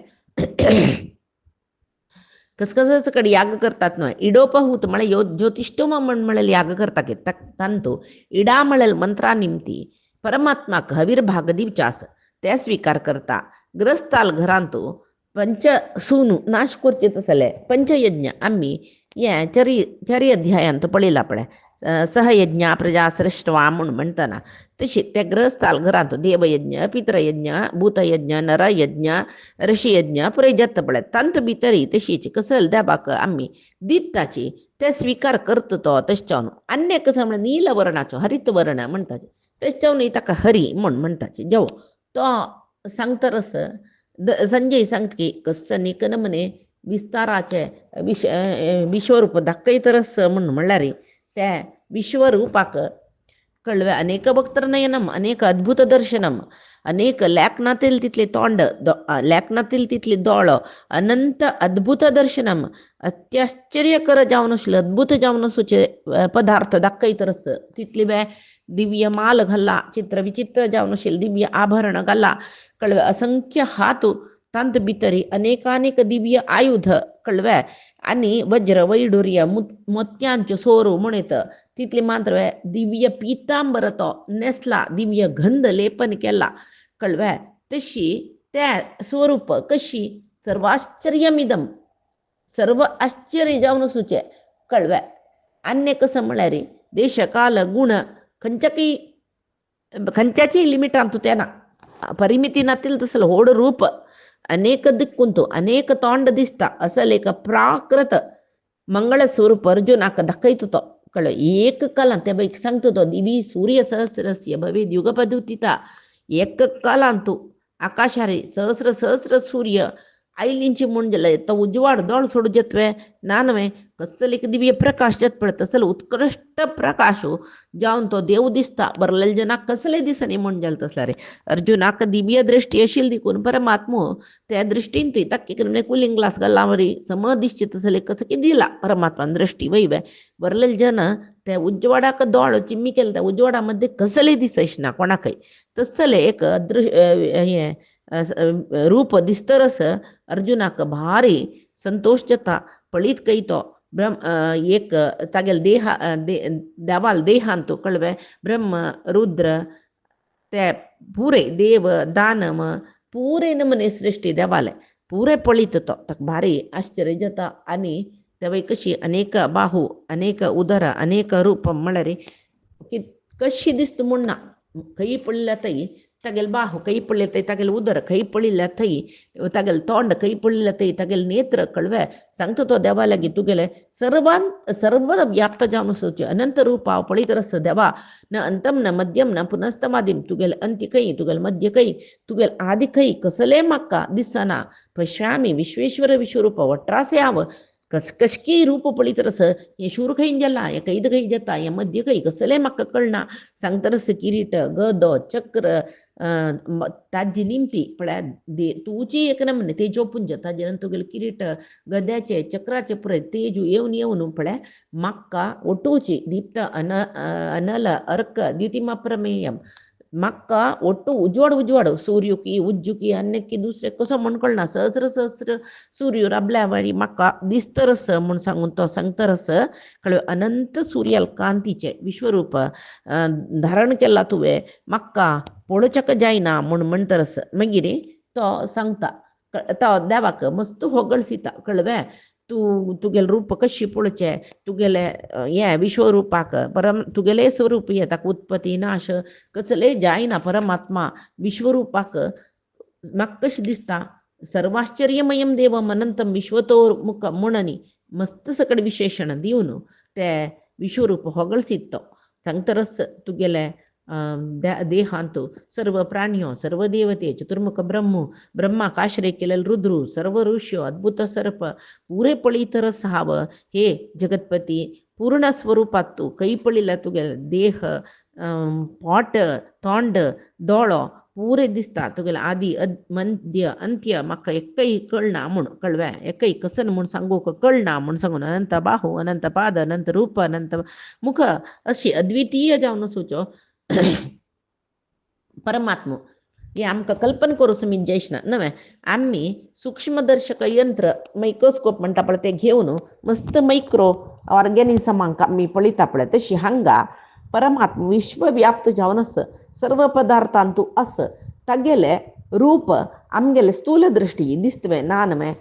कसं कಡೆ याग करतात न्हय इडोपहूत म्हळ्यार ज्योतिष्टोम म्हळ्यार याग करता की तांतू इडा म्हळ्यार मंत्रा निमती परमात्माक हविर्भाग दिवचास ते स्वीकार करता ग्रस्ताल घरांतू पंच सूनु नाश करचे तसले पंचयज्ञ आम्ही हे चारी अध्यायांत पळयला पळय सहयज्ञ प्रजा सृष्टवा म्हणून म्हणटना तशी त्या ग्रहस्थाल घरांत देवयज्ञ पितृयज्ञ भूतयज्ञ नरयज्ञ ऋषियज्ञ पुरे जाता पळय तांत भितरी तशीच कसल देवाक आमी दिताची ते स्वीकार करता तो तशें अन्य कसं म्हळ्यार नील वर्णाचो हरित वर्ण म्हणटाचे तशें ताका हरी म्हूण म्हणटाचे जेव तो सांगतरस संजय सांगता की कसं निकन म्हणे विस्ताराचे विश्वरूप दाखयतरस म्हणून म्हणल्यार त्या विश्वरूपाक कळवे अनेक भक्तनयनम अनेक अद्भुत दर्शनम अनेक लेखनातील तितले तोंड लेखनातील तितली दोळ अनंत अद्भुत दर्शनम अत्याश्चर्यकर जावन आशिल्ले अद्भुत जावन आसूचे पदार्थ दाखयतरस तितली बे दिव्य माल घाला चित्र विचित्र जावन आशिल्ले दिव्य आभरण घाला कळवे असंख्य हातू तांत भितरी अनेकानेक दिव्य आयुध कळवे आनी वज्र वैडूर्य मोत्यांच्यो सोरू म्हणत तितले मात्र दिव्य पितांबर तो नेसला दिव्य गंध लेपन केला कळवे तशी त्या स्वरूप कशी सर्वाश्चर्यमिदम सर्व आश्चर्य जावन आसूचे कळवे अन्य कसं म्हळ्यार देश काल गुण खंयच्याची लिमिटांत तेना परिमिती नातील तसलं होड रूप अनेक दिक्कुंतू अनेक तोंड दिसता असल एक प्राकृत मंगळ स्वरूप अर्जुनाक दाखयता तो कळ्ळें एक कालांत ते बैक सांगता तो दिवी सूर्य सहस्रस्य भवेद युगपदुतिता एक कालांतू आकाशारी सहस्र सहस्र सूर्य आयलींची म्हूण जाल्यार तो उजवाड दोळ सोडूं जेतवे नानवे कसलो एक दिव्य प्रकाश जेत पळय तसलो उत्कृश्ट प्रकाश जावन तो देव दिसता बरलेल्या जनाक कसले दिसनी म्हूण जालें तसल्या रे अर्जुनाक दिव्य दृश्टी आशिल्ली देखून परमात्मो त्या दृश्टीन तुय ताक्के करून कुलिंग ग्लास गल्लावरी सम दिसचे तसले कसं की दिला परमात्मान दृष्टी वैवे बरलेले जन त्या उजवाडाक दोळ चिम्मी केले त्या उजवाडामध्ये कसले दिसयश ना कोणाकय तसले एक हे रूप दिसतरस अर्जुनाक भारी संतोष जाता पळीत कೈ तो एक तागेल देवाल देहांतू कळवे ब्रह्म रुद्र ते पुरे देव दानम पुरे नमने सृष्टी देवाले पुरे पळीत तो ताका भारी आश्चर्य जाता आनी तेव्हा कशी अनेक बाहू अनेक उदर अनेक रूप म्हळ्यार कशी दिसता म्हूण ना खंय पडल्या थंय तागेल बाहू खंय पडले थंय तागेल उदर खंय पडिल्ल्या थंय तागेल तोंड खंय पडिल्ल्या थंय तागेल नेत्र कळवे सांगता तो देवा लागीं तुगेले सर्व व्याप्त जावन सोचे अनंत रूप हांव पळयत रस देवा न अंतम न मध्यम न पुनस्तमादीम तुगेल अंत्य खंय तुगेल मध्य खंय तुगेल आदि खंय कसले म्हाका दिसना पश्यामी विश्वेश्वर विश्वरूप वट्रासे हांव कशकी रूप पळयत रस हे शूर खंय गेला हे कैद खंय जाता हे मध्य खंय कसले म्हाका कळना सांगता रस किरीट गदो चक्र ताजी लिंपी पळय तुजी एक नमने तेजोपुंज ताजे नंतर तुगेले किरीट गद्याचे चक्राचे पळय तेजू येवन पळय म्हाका ओटूची दीप्त अनल अर्क द्युतिमा प्रमेयम म्हाका ಒಟ್ಟು उजवाड सूर्युकी उज्जुकी अन्यकी दुसरे कसो म्हण कळना सहस्र सूर्य राबल्या वारी म्हाका दिसतरस म्हूण सांगून तो सांगतरस कळ्यो अनंत सूर्याल कांतीचे विश्वरूप धारण केला तुवें म्हाका पळोवचेक जायना म्हूण म्हणटरस मागीर तो सांगता तो देवाक मस्त होगळसिता कळवे तुगेले रूप कशी पळोवचे तुगेले हे विश्वरूपाक तुगेले स्वरूप हे ताका उत्पत्ती नाश कसले जायना परमात्मा विश्वरूपाक म्हाका कशें दिसता सर्वाश्चर्यमयम देवम अनंतम विश्वतोमुख म्हणनी मस्त सकड विशेषण दिवन ते विश्वरूप होगळसीत तो सांगतरस तुगेले देहांतू सर्व प्राण्यो सर्व देवते चतुर्मुख ब्रह्मा आश्रय केलेले रुद्रू सर्व ऋष्यो अद्भुत सर्प पुरे पळीतरस हाव हे जगतपती पूर्ण स्वरूपात तू खंय पळयल्या तुगेले देह पोट तोंड दोळो पुरे दिसता तुगेले आदी मध्य अंत्य म्हाका एकय कळना म्हूण कळवे एकय कसन म्हूण सांगूक कळना म्हूण सांगून अनंत बाहू अनंत पाद अनंत रूप अनंत मुख अशी अद्वितीय जावन सोचो परमात्मा हे आमकां कल्पना करूं सुमीत जयशना नव्हे आम्ही सूक्ष्मदर्शक यंत्र मायक्रोस्कोप म्हणटा पळय ते घेवन मस्त मायक्रो ऑर्गॅनिझमांक आमी पळयता पळय तशी हांगा परमात्मा विश्वव्याप्त जावन आस सर्व पदार्थांतू आस तागेले रूप आमगेले स्थूल दृश्टी दिसतवे नानवे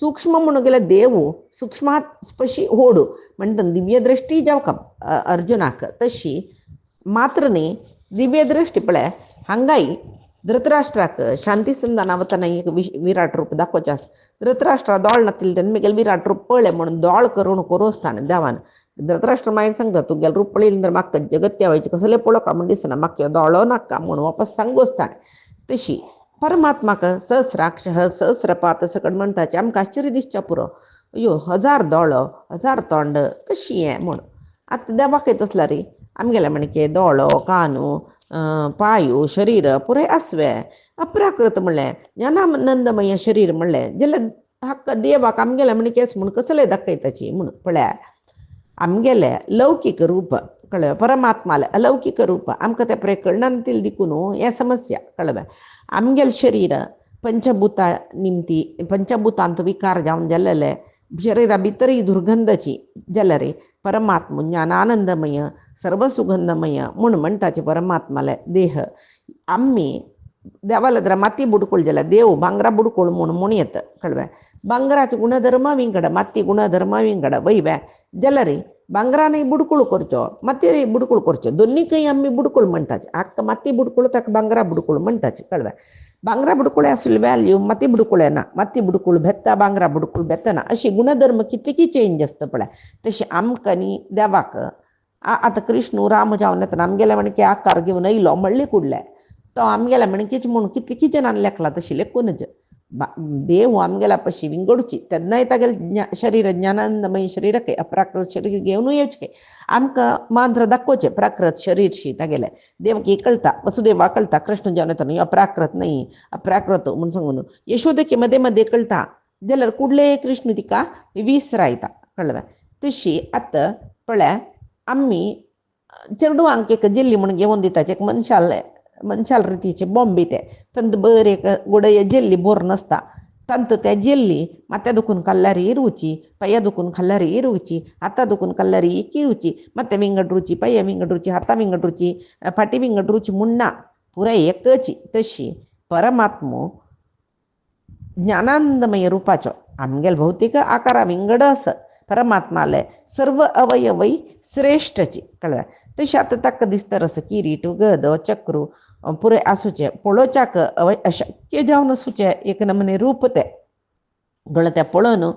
सूक्ष्म म्हणून गेले देव सूक्ष्मात स्पशी होडू म्हणटा दिव्य दृष्टी जावक अर्जुनाक तशी मात्र न्ही दिव्य दृष्टी पळय हांगाय धृतराष्ट्राक शांती संधान वतना एक विराट रूप दाखोवचें आसा धृतराष्ट्रा दोळ नातिल्ले तेन्ना म्हगेलें विराट रूप पळय म्हणून दोळ करून कोरोसताना देवान धृतराष्ट्र मागीर सांगता तुगेलें रूप पळयलें नंतर म्हाका जगत्या वयचें कसलें पळोवपा म्हण दिसना म्हाका दोळो नाका म्हणून वापस सांगोसताना तशी परमात्माक सहस्राक्ष सहस्रपात सकट म्हणटाचें आमकां आश्चर्य दिसचें पुरो अयो 1000 दोळो 1000 तोंड कशी हें म्हूण आतां देवाक तसला रे आमगेले म्हणके दोळो कानू पायू शरीर पुरे आसवे अप्राकृत म्हणलें ज्ञानानंदमय शरीर म्हणलें जाल्यार हाका देवाक आमगेले म्हणकेस म्हूण कसले दाखयताची म्हूण पळय आमगेले लौकीक रूप कळ्ळें परमात्माले अलौकीक रूप आमकां ते पळय कळनातिल्ले देखून हें समस्या कळ्ळें आमगेलें शरीर पंचभूतां निमती पंचभूतांत विकार जावन जाल्लेले शरीरा भितरय दुर्गंधाची जाल्यार परमात्मा ज्ञानानंदमय सर्वसुगंधमय म्हूण म्हणटाचे परमात्माले देह आम्ही देवाला जर माती बुडकूळ जाल्यार देव भांगरा बुडकूळ म्हूण येता कळ्ळें भांगराचे गुणधर्म विंगड माती गुणधर्म विंगड वयवे जाल्यार भांगरानय बुडकूळ करच्यो मातयेरय बुडकूळ करच्यो दोनीकय आमी बुडकूळ म्हणटाचे हाका माती बुडकूळ ताका भांगरा बुडकूळ म्हणटाचे कळ्ळें भांगरा बुडकुळे आसले वॅल्यू माती बुडकुळे ना माती बुडकूळ भेत्ता भांगरा बुडकूळ भेतना अशी गुणधर्म कितकी चेंज आसता पळय तशी आमकां न्ही देवाक आतां कृष्ण राम जावन येतना आमगेले म्हणके आकार घेवन येयलो म्हणले कुडले तो आमगेले म्हणकेच म्हूण कितले जनांक लेखला तशी लेखूनच देव आमगेला पशी विंगडूची तेन्ना तागेल शरीर ज्ञानानंदमय शरीरके अप्राकृत शरीर घेवन येवचें आमकां मांद्र दाखोवचें प्राकृत शरीर शी तागेलें देवकी कळटा वसुदेवा कळटा कृष्ण जेवण येता अप्राकृत न्ही अप्राकृत म्हूण सांगून यशोदके मदें मदें कळटा जाल्यार कुडले कृष्ण तिका विसरायता कळ्ळें तशी आतां पळय आमी चेडवांक एक जेल्ली म्हूण घेवन दिता एक मनशाल रितीचे बॉम्बे ते ತಂದು बरे गुडय जेल्ली बोर नासता ತಂತು त्या जेल्ली ಮತ್ತೆ दुखून ಕಲ್ಲರಿ ರುಚಿ ಪಯ್ಯ दुखून ಕಲ್ಲರಿ ರುಚಿ ಹತ್ತ दुखून ಕಲ್ಲರಿ ಇಕ್ಕಿ ರುಚಿ ಮತ್ತೆ विंगड रुची पय्य विंगड रुची हाता विंगड रुची फाटी विंगड रुची मुन्ना पुरा एकची तशी परमात्मो ज्ञानानंदमय रूपाचो आमगेल भौतिक आकारा विंगड आस परमात्माले सर्व अवयवय श्रेष्ठची कळ्ळें तशें आतां ताका दिसता रस किरीट गद चक्रू पुरे आसूचे पळोवच्याक अशक्य जावन आसूचे एक नमने रूप ते गळ ते पळोवन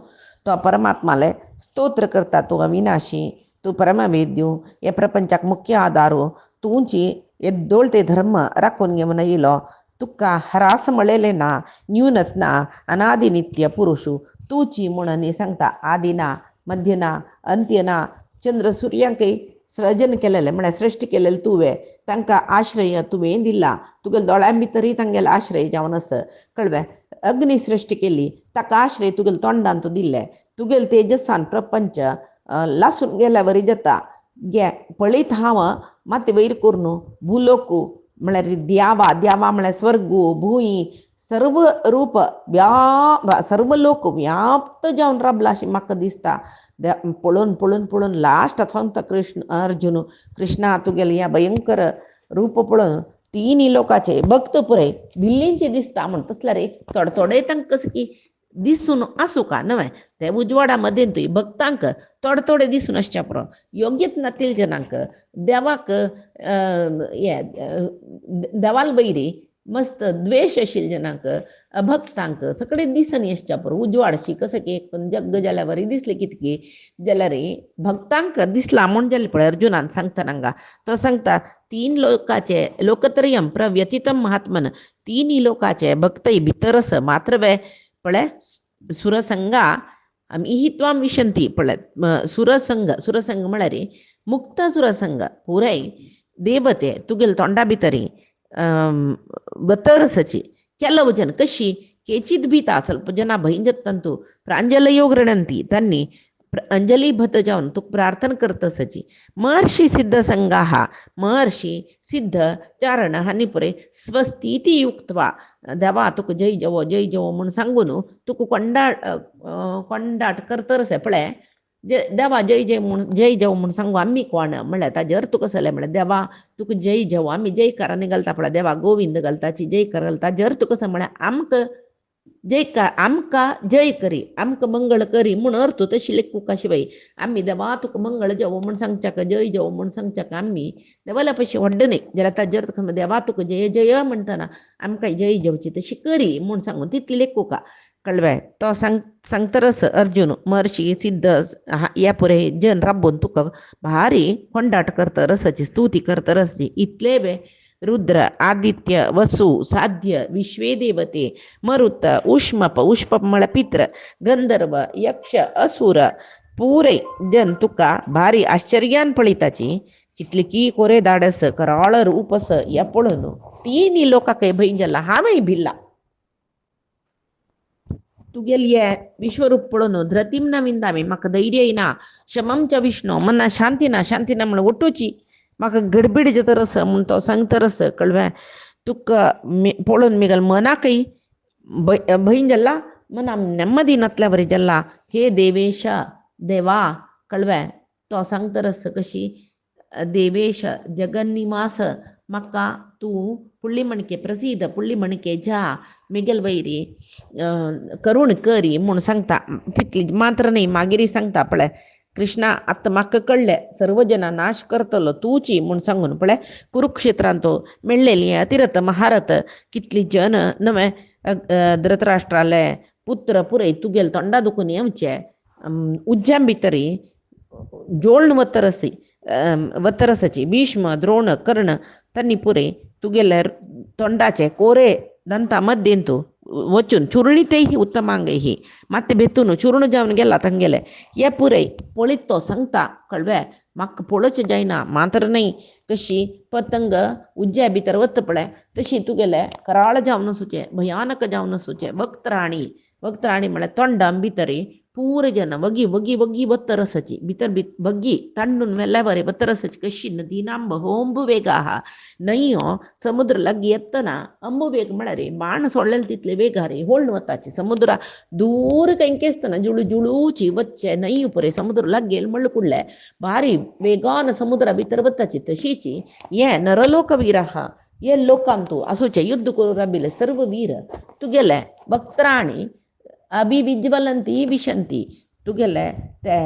तो परमात्माले स्तोत्र करता तूं अविनाशी तूं परमवेद्यू हे प्रपंचाक मुख्य आदारू तुंची येद्दोळते धर्म राखून घेवन येयलो तुका ह्रास मळेले ना न्यूनत ना अनादि नित्य पुरुषू तूची म्हणून सांगता आदि ना मध्य ना अंत्य ना चंद्र सुर्यांकय सृजन केलेलें म्हळ्यार सृश्टी केलेलें तुवें तांकां आश्रय तुवें दिला तुगेल्या दोळ्यां भितरय तांगेलो आश्रय जावन आसा कळ्ळें अग्नी सृश्टी केली ताका आश्रय तुगेल्या तोंडान तूं दिल्लें तुगेल्या तेजसान प्रपंच लासून गेल्या वरी जाता गे पळयत हांव मात वयर करून भुलोकू म्हळ्यार द्यावा म्हळ्यार स्वर्गू भुंय सर्व रूप सर्व लोक व्याप्त जावन राबला अशें म्हाका दिसता पळोवन पळोवन पळोवन लास्ट सांगता कृष्ण अर्जुन कृष्णा तुगेलें ह्या भयंकर रूप पळोवन तिनी लोकाचे भक्त पुरय भिल्लींचे दिसता म्हण तसल्यार एक थोडे तांकां कशें की दिसून आसूं का न्हय ते उजवाडा मदें तुय भक्तांक थोडे दिसून आसच्या पुरो योग्यच नातील जनांक देवाक देवाल बैरी मस्त द्वेष आशिल्ल्या जनांक अभक्तांक सगळे दिसनी आसच्या पुरो उजवाडशी कसं की एक जग जाल्या वरी दिसलें कितकी जाल्यार भक्तांक दिसला म्हूण जालें पळय अर्जुनान सांगता तांकां तो सांगता तीन लोकाचे लोकत्रयम प्रव्यतितम महात्मन तिनी लोकाचे भक्तय भितर आस मात्र वे पळय सुरसंगा आमी ही त्वाम विशंती पळय सुरसंग म्हळ्यार मुक्त सुरसंग पुराय देवते तुगेल तोंडा भितरी बतरसची ಕೆಲವು ಜನ ಕಶಿ केचित भीता ಸ್ವಲ್ಪ ಜನ भयंजतंतु प्रांजलयोग रणंती त्यांनी अंजलीबद्ध जाऊन तू प्रार्थना करत असची महर्षी सिद्ध संघाः महर्षी सिद्ध चारण हानी पुरे स्वस्थिती युक्तवा देवा तुक जय जवो म्हणून सांगून तुक कोंडाट करतरसे पळय देवा जय जव म्हणून सांगू आम्ही कोण म्हळ्यार ताजेर तुका कसले म्हळ्यार देवा तुका जय जव आमी जयकारांनी घालता पळय देवा गोविंद घालताची जयकार घालता जर तुका कसं म्हळ्यार आमकां जयकार आमकां जय करी आमकां मंगळ करी म्हूण अर्थ तशी लेखूका शिवाय आमी देवा तुका मंगळ जव म्हूण सांगच्याक जय जव म्हूण सांगच्याक आमी देवाल्या पयशे व्हड्ड न्ही जाल्यार ताजेर तुका देवा तुका जय जय म्हणटना आमकां जय जवची तशी करी म्हूण सांगून तितली लेखूका कळ्ळें तो सांगतरस अर्जुन महर्षी सिद्ध या पुरे जन राबून तुका भारी कोंडाट करतरसाची स्तुती करतरसची इतले वे रुद्र आदित्य वसु साध्य विश्वे देवते मरुत उष्मप म्हळ्यार पित्र गंधर्व यक्ष असुर पुरे जन तुका भारी आश्चर्यान पळयताची कितली की कोरे धाडस कराळ रूपस या पळोवन तिनी लोकांकय भंय जाला हांवेंय भिल्ला तुगेले विश्वरूप पळोवन धृतीम ना विंदामी म्हाका धैर्य येना शमम च विष्णू मना शांती ना म्हण ओटोची म्हाका गडबीड जातरस म्हूण तो सांगतरस कळ्ळें तुका पळोवन मिगल मनाकय भंय जाला मना नेಮ್ಮದಿ नातल्या बरी जाला हे देवेश देवा कळ्ळें तो सांगतरस कशी देवेश जगन्निवास म्हाका तूं पुळ्ळी मणके प्रसिद्ध पुळ्ळी मणके जा मिगेल वैरी करूण करी म्हूण सांगता तितली मात्र न्ही मागीर सांगता पळय कृष्णा आतां म्हाका कळ्ळें सर्व जना नाश करतलो तूची म्हूण सांगून पळय कुरुक्षेत्रांत तो मेळ्ळेली अतिरथ महारथ कितली जन नवे धृतराष्ट्राले पुत्र पुरय तुगेल तोंडा दुखून येवचे उज्ज्यां भितरी जोळण वतरसाची भीष्म द्रोण कर्ण तांणी पुरे तुगेले तोंडाचे कोरे दंता मध्येन तूं वचून चुरणीतही उत्तमांगही ಮತ್ತೆ बेतून चूर्ण जावन गेला तंगेले ये पुरे पळीत तो सांगता कळवे म्हाका पळोवच जायना मात्र नाही कशी पतंग उज्ज्या भितर वत पळय तशी तुगेले कराळ जावन सुचे भयानक जावन सुचे वक्तराणी म्हळ्यार तोंडां भितरी पूर जन वगी वगी वगी बत्तरसची भितर बग्गी तंडून मेल्ल्या बरे बत्तरसची कशी नदीनांब होंबु वेग आहा नईयो समुद्र लग्गी येतना अंबु वेग म्हळ्यार बाण सोडलेले तितले वेग रे होळण वताची समुद्र दूर कैंकेस्तना जुळू जुळूची वच्चे नई परे समुद्र लग्गेल म्हणलं कुडले भारी वेगान समुद्रा भितर वताची तशीची ये नरलोकवीर आहा ये लोकांतू असोचे युद्ध करू राबिले सर्व वीर तुगेले वक्तराणी अभिविज्वलंती विशंती तुगेले ते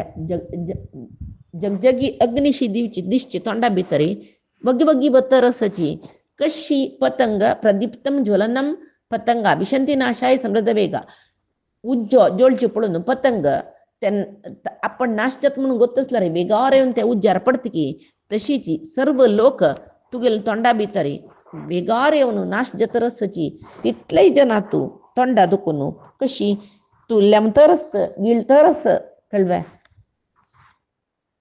जगजगी अग्निशी दिवची दिसची तोंडा भितरी वगी वगी बत्तरसची कशी पतंग प्रदीप्तम ज्वलनम पतंगा विशंती नाशाय समृद्ध वेगा उज्जो जोळची पळून पतंग आपण नाश जात म्हणून गोतसला रे वेगावर येऊन त्या उज्जार पडतकी तशीची सर्व लोक तुगेल तोंडा भितरी वेगार येऊन नाश जतरसची तितलेय जना तू तोंडा दुखून कशी तू लेमतरस गिळतरस कळवे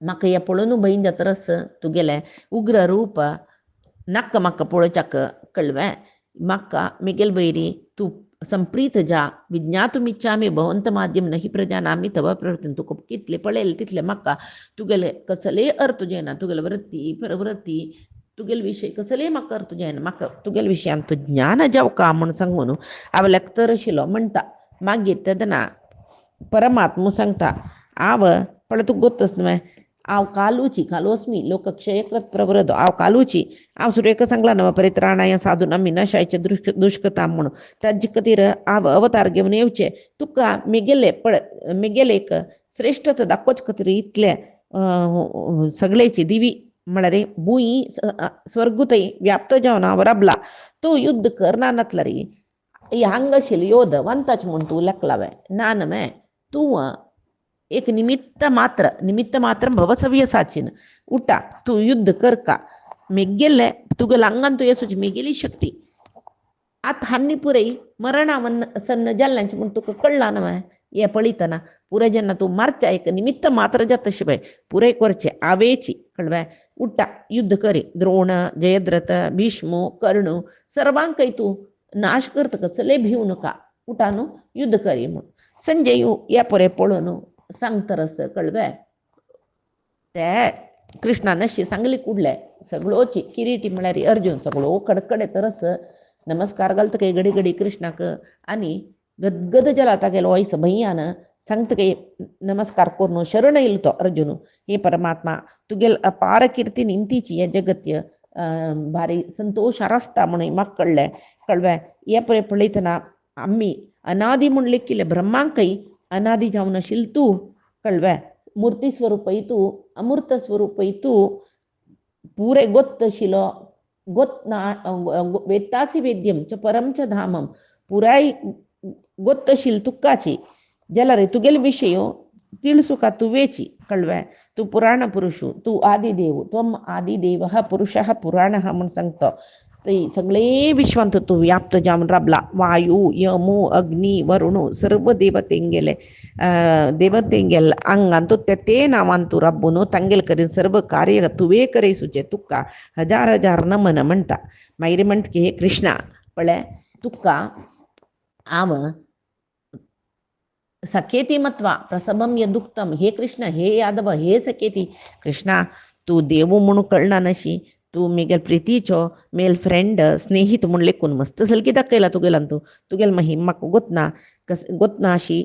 म्हाका हे पळोवन भयन जातरस तुगेले उग्र रूप नक्क म्हाका पळोवच्याक कळवे म्हाका मिगेल बैरी तू संप्रीत जा विज्ञातुमिच्छामि भवंत माध्यम नहीं प्रजानामि तव प्रवृत्ती तुका कितले पळयले तितले म्हाका तुगेले कसले अर्थ तुजेना तुगेले वृत्ती प्रवृत्ती तुगेल विषय कसले म्हाका अर्थ तुजेना म्हाका तुगेल विशयान तू ज्ञान जाव का म्हण सांगून आवल्याक तरशिलो म्हणटा मागीर तेदना परमात्मा सांगता आव पळय तुका गोत्तस न्हय हांव कालूची लोकक्षयकृत प्रवृद्ध हांव कालूची हांव सुरेख सांगला नव परित्राणाय साधू नमी नशायचे दुष्कता म्हणून ताजे खातीर हांव अवतार घेवन येवचे तुका मिगेले एक श्रेष्ठता दाखोवचे खातीर इतले सगळेची दिवी म्हळ्यार भुंय स्वर्गुतय व्याप्त जावन हांव राबला तूं युद्ध करना नातला रे हांगाशील योध वंताच म्हूण तूं लेखलावे ना नमे तूं एक निमित्त मात्र भवसव्यसाचीन उठा तू युद्ध कर का मेगेले तुगेल अंगान तू येसूची मेगेली शक्ती आत हान्नी पुरई मरणावन सन्न जाल्ल्यांचे म्हूण तुका कळला न्हय हे पळयतना पुरे जेन्ना तूं मारच्या एक निमित्त मात्र जाता शिवाय पुरे करचे आवेची कळवे उठा युद्ध करी द्रोण जयद्रथ भीष्म कर्ण सर्वांकय तूं नाश करता कसले भिवू नका उठा न्हू युद्ध करी म्हूण संजय या परे पळोवन सांगतरस कळवे ते कृष्णानशी सांगली कुडले सगळोची किरीटी म्हळ्यार अर्जुन सगळो कडकडे तरस नमस्कार घालता काही घडी घडी कृष्णाक आनी गदगद जाला तागेलो वयस भैयान सांगता काही नमस्कार करून शरण येयलो तो अर्जुन हे परमात्मा तुगेल अपार कीर्ती निमतीची हे जगत्य भारी संतोष आसता म्हणून म्हाका कळ्ळें कळवे हे पळय पळयतना आमी अनादी म्हूण लेखिल्ले ब्रह्मांकय अनादी जावन आशिल्ल तूं कळवे मूर्ती स्वरूपय तूं अमूर्त स्वरूपय तूं पुरे गोत्त आशिल्लो गोत्त वेत्तासी वेद्यम च परम च धामम पुराय गोत्त आशिल्ल तुकाची जाल्यार तुगेले विशय तिळसुका तुवेची कळवे तूं पुराण पुरुषू तूं आदिदेव त्वम आदिदेवः पुरुषः पुराणः म्हूण सांगता ते सगळे विश्वांत तूं व्याप्त जावन राबला वायू यमू अग्नी वरुण सर्व देवतेंगेले अंगान तूं ते नांवान तूं राबून तांगेल करीन सर्व कार्य तुवे करे सुचे तुका हजार नमन म्हणटा मागीर म्हणटा की हे कृष्णा पळय तुका हांव सखेती मत्वा प्रसभम यदुक्तम हे कृष्ण हे यादव हे सखेती कृष्णा तूं देव म्हणून कळना नशी तूं मेगेल प्रितीचो मेल फ्रेंड स्नेहीत म्हूण लेखून मस्त सलकी दाखयला तुगेलान तूं तुगेल महिम म्हाका गोतना अशी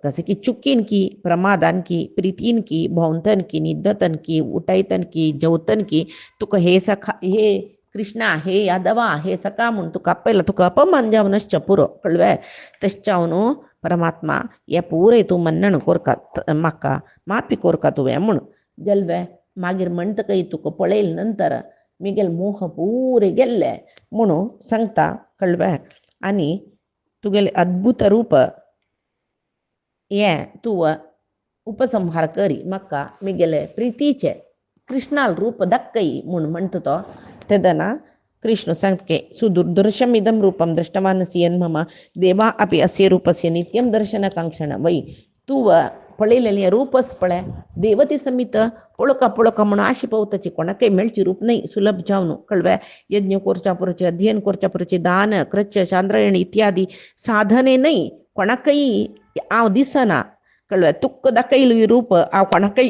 कसे की चुकीन की प्रमादान की प्रितीन की भोंवतन की निद्दतन की उठयतन की जेवतन की तुका हे सखा हे कृष्णा हे यादवा हे सखा म्हूण तुका आपयला तुका अपमान जावनच पुरो कळवे तशें परमात्मा हे पुरे तूं मन्नण कोरका म्हाका माफी कोरका तुवें म्हूण जल्वे मागीर म्हणटकय तुका पळयले नंतर मिगेल मोह पुरे गेल्ले म्हणून सांगता कळवे आनी तुगेले अद्भुत रूप हे तूं उपसंहार करी म्हाका मिगेले प्रितीचे कृष्णाल रूप दाखय म्हूण म्हणटा तो तेदना कृष्ण सांगते सुदुर्दर्शम इदम रूपम दृष्टवानसी यन्मम देवा अपि अस्य रूपस्य नित्यम दर्शनकांक्षण वै तू पळयलेलें रूपच पळय देवते समीत पळोवका म्हणून आशी पावताची कोणाकय मेळची रूप नाही सुलभ जावन कळवे यज्ञ करच्या पुरचे अध्ययन करच्या पुरचे दान कृत्य चांद्रायण इत्यादी साधने नाही कोणाकय हांव दिसना कळवे तुक्क दाखयली रूप हांव कोणाकय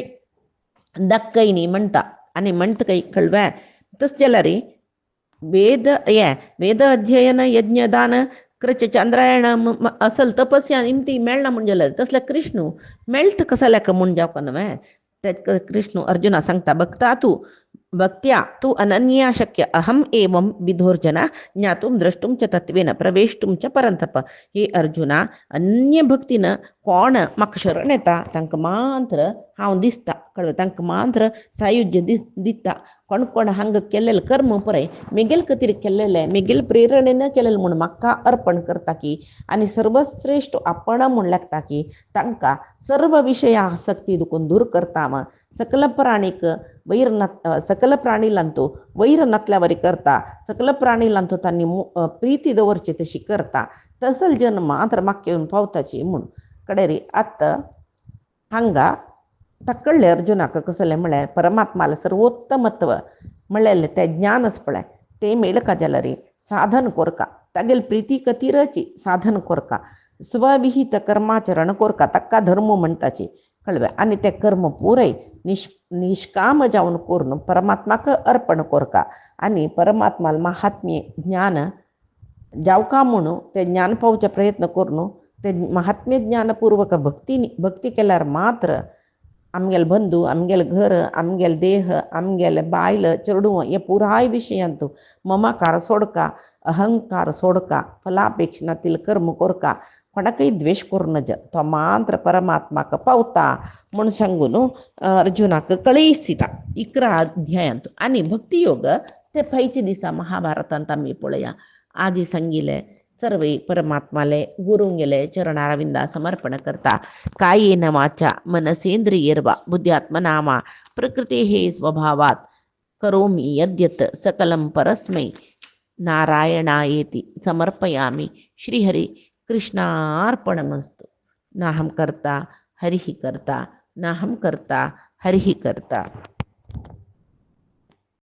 दाखय न्ही म्हणटा आनी म्हणटकय कळवे तस जाल्यार वेद अध्ययन यज्ञदान कृत्य चांद्रायण असल तपस्या इमती मेळना म्हण जाल्यार तसल्या कृष्ण मेळटा कसाल्याक म्हूण जावपा न्हय ते कृष्ण अर्जुना सांगता भक्त्या तू अनन्या शक्य अहम एवं विधोर्जना ज्ञातुम द्रष्टुम च तत्वेन प्रवेष्टुम च परंतप हे अर्जुना अन्य भक्तीन कोण म्हाका शरण येता तांकां मात्र हांव दिसता कळ्ळें तांकां मात्र सायुज्य दिता कोण कोण हांगा केल्लें कर्म पळय मेगेल खातीर केल्लेलें मेगेल प्रेरणेन केलेलें म्हूण म्हाका अर्पण करता की आनी सर्वश्रेष्ठ आपण म्हूण लागता की तांकां सर्व विशय आसक्ती दुखून दूर करता सकल प्राणीक सकल प्राणीलांतू वैर नतल्यावरी करता सकल प्राणीलांतू तांणी प्रीती दवरची तशी करता तसल जन मात्र म्हाका येवन पावताची म्हूण कडेरी आतां हांगा तक्कळ्ळे अर्जुनाक कसलें म्हळ्यार परमात्माला सर्वोत्तमत्व म्हणलेलें तें ज्ञानच पळय तें मेळका जाल्यार साधन कोरका तागेल प्रिती खातीरची साधन कोरका स्वविहित कर्माचरण कोरका ताका धर्म म्हणटाची कळ्ळें आनी तें कर्म पुरय निष्काम जावन करून परमात्माक अर्पण कोरका आनी परमात्माला महात्म्य ज्ञान जावका म्हणून तें ज्ञान पावचे प्रयत्न करून तें महात्म्य ज्ञानपूर्वक भक्ती केल्यार मात्र आमगेल बंधू आमगेल घर आमगेल देह आमगेल बायल चेडूं हे पुराय विशयांतू ममाकार सोडका अहंकार सोडका फलापेक्षणातील कर्म कोरका कोणाकय द्वेष करून नज तो मात्र परमात्माक पावता म्हूण सांगून अर्जुनाक कळयसिता 11 अध्यायांत आनी भक्तियोग ते फायचे दिसा महाभारतांत आमी पळया आजी सांगिले सर्वे परमात्माले गुरुंगेले चरणारविंदा समर्पण करता कायेन वाचा मनसेंद्रियर्वा बुद्ध्यात्मनामा प्रकृतेः स्वभावात् करोमि यद्यत् सकलं परस्मै नारायणायेति समर्पयामि श्रीहरि कृष्णार्पणमस्तु नाहं कर्ता हरिः कर्ता नाहं कर्ता हरिः कर्ता।